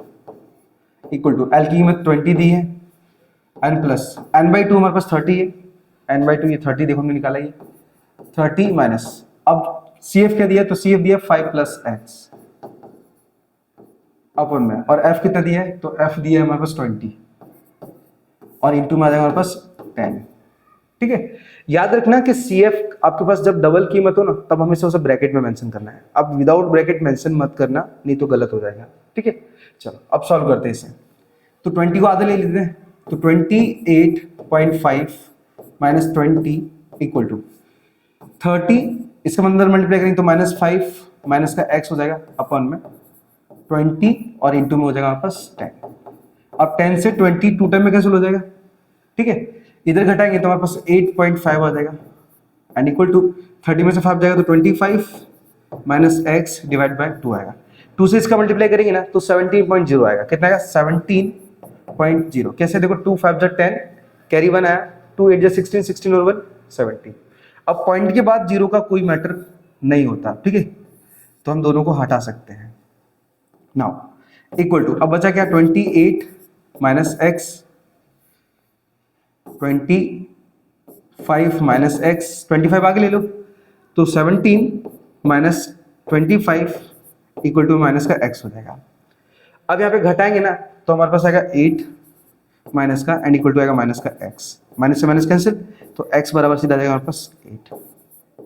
इक्वल टू L की कीमत 20 दी है, n + n/2 हमारे पास 30 है, n/2 ये 30 देखो हमने निकाला, ये 30 माइनस, अब CF क्या दिया है, तो CF दिया 5 + x अपॉन में, और F कितना दिया है, तो F दिया है हमारे पास 20 और इंटू में आ जाएगा हमारे पास 10। ठीक है, याद रखना कि CF आपके पास जब डबल कीमत हो ना, तब हमेशा उसे ब्रैकेट में मेंशन करना है। अब विदाउट ब्रैकेट मेंशन मत करना, नहीं तो गलत हो जाएगा। ठीक है, चलो अब सॉल्व करते हैं इसे। तो 20 को आधे ले लेते हैं, तो 28.5 - 20 इक्वल टू 30। इसका अंदर मल्टीप्लाई करेंगे तो -5 माइनस का x हो जाएगा अपॉन में 20 और इंटू में हो जाएगा हमारे पास 10। अब 10 से 20 टू टाइम में कैंसिल हो जाएगा। ठीक है, इधर घटाएंगे तो हमारे पास 8.5 आ जाएगा एंड इक्वल टू 30 में से 5 जाएगा तो 25 माइनस x डिवाइड बाय 2 आएगा। 2 से इसका मल्टीप्लाई करेंगे ना तो 17.0 आएगा। कितना आएगा, 17.0। कैसे, देखो 2 5 10 कैरी 1 आया, 2 8 16, 16 और 1 17। अब पॉइंट के बाद जीरो का कोई मैटर नहीं होता। ठीक है, तो हम दोनों को हटा सकते हैं। नाउ इक्वल टू, अब बचा क्या, 28 माइनस x, 25 माइनस x, 25 आगे ले लो तो 17 माइनस 25 इक्वल टू माइनस का x हो जाएगा। अब यहाँ पे घटाएंगे ना तो हमारे पास आएगा 8 माइनस का एंड इक्वल टू आएगा माइनस का x, माइनस से माइनस कैंसिल, तो x बराबर सीधा आ जाएगा हमारे पास 8।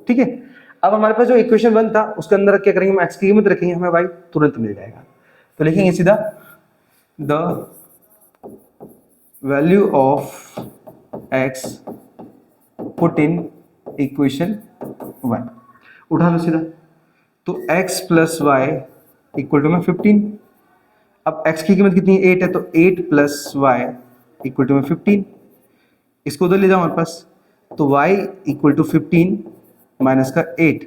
ठीक है, अब हमारे पास जो इक्वेशन 1 था उसके अंदर क्या करेंगे, हम x की कीमत रखेंगे, हमें y तुरंत मिल जाएगा। तो लिखेंगे सीधा the value of x put in equation 1, उठा लो सीधा, तो x + y इक्वल टू में 15। अब x की कीमत कितनी है, 8 है, तो 8 + y इक्वल टू में 15। इसको उधर ले जाओ हमारे पास, तो y इक्वल टू 15 माइनस का 8,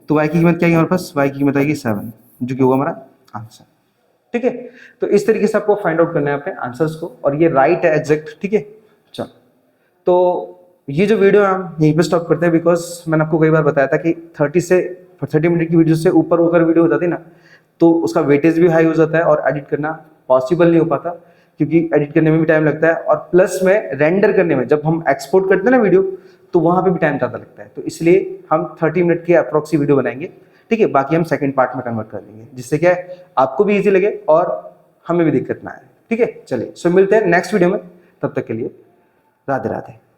तो y की कीमत क्या है हमारे पास, y की कीमत आएगी 7, जो कि होगा हमारा आंसर। ठीक है, तो इस तरीके से आपको फाइंड आउट करना है अपने आंसर्स को, और ये राइट है एग्जैक्ट। ठीक है, चलो तो ये जो वीडियो है हम यहीं पे स्टॉप करते हैं, बिकॉज मैंने आपको कई बार बताया था कि 30 मिनट की वीडियो से ऊपर होकर वीडियो हो जाती है ना, तो उसका वेटेज भी हाई हो जाता है और एडिट करना पॉसिबल नहीं हो पाता, क्योंकि एडिट करने में भी टाइम लगता है, और प्लस में रेंडर करने में, जब हम एक्सपोर्ट करते हैं ना वीडियो, तो वहाँ पे भी टाइम ज़्यादा लगता है। तो इसलिए हम 30 मिनट की अप्रॉक्सी वीडियो बनाएंगे। ठीक है, बाकी हम सेकंड पार्ट में कन्वर्ट कर देंगे, जिससे क्या है आपको भी इजी लगे और हमें भी दिक्कत ना आए। ठीक है, चलिए सो मिलते हैं नेक्स्ट वीडियो में, तब तक के लिए राधे राधे।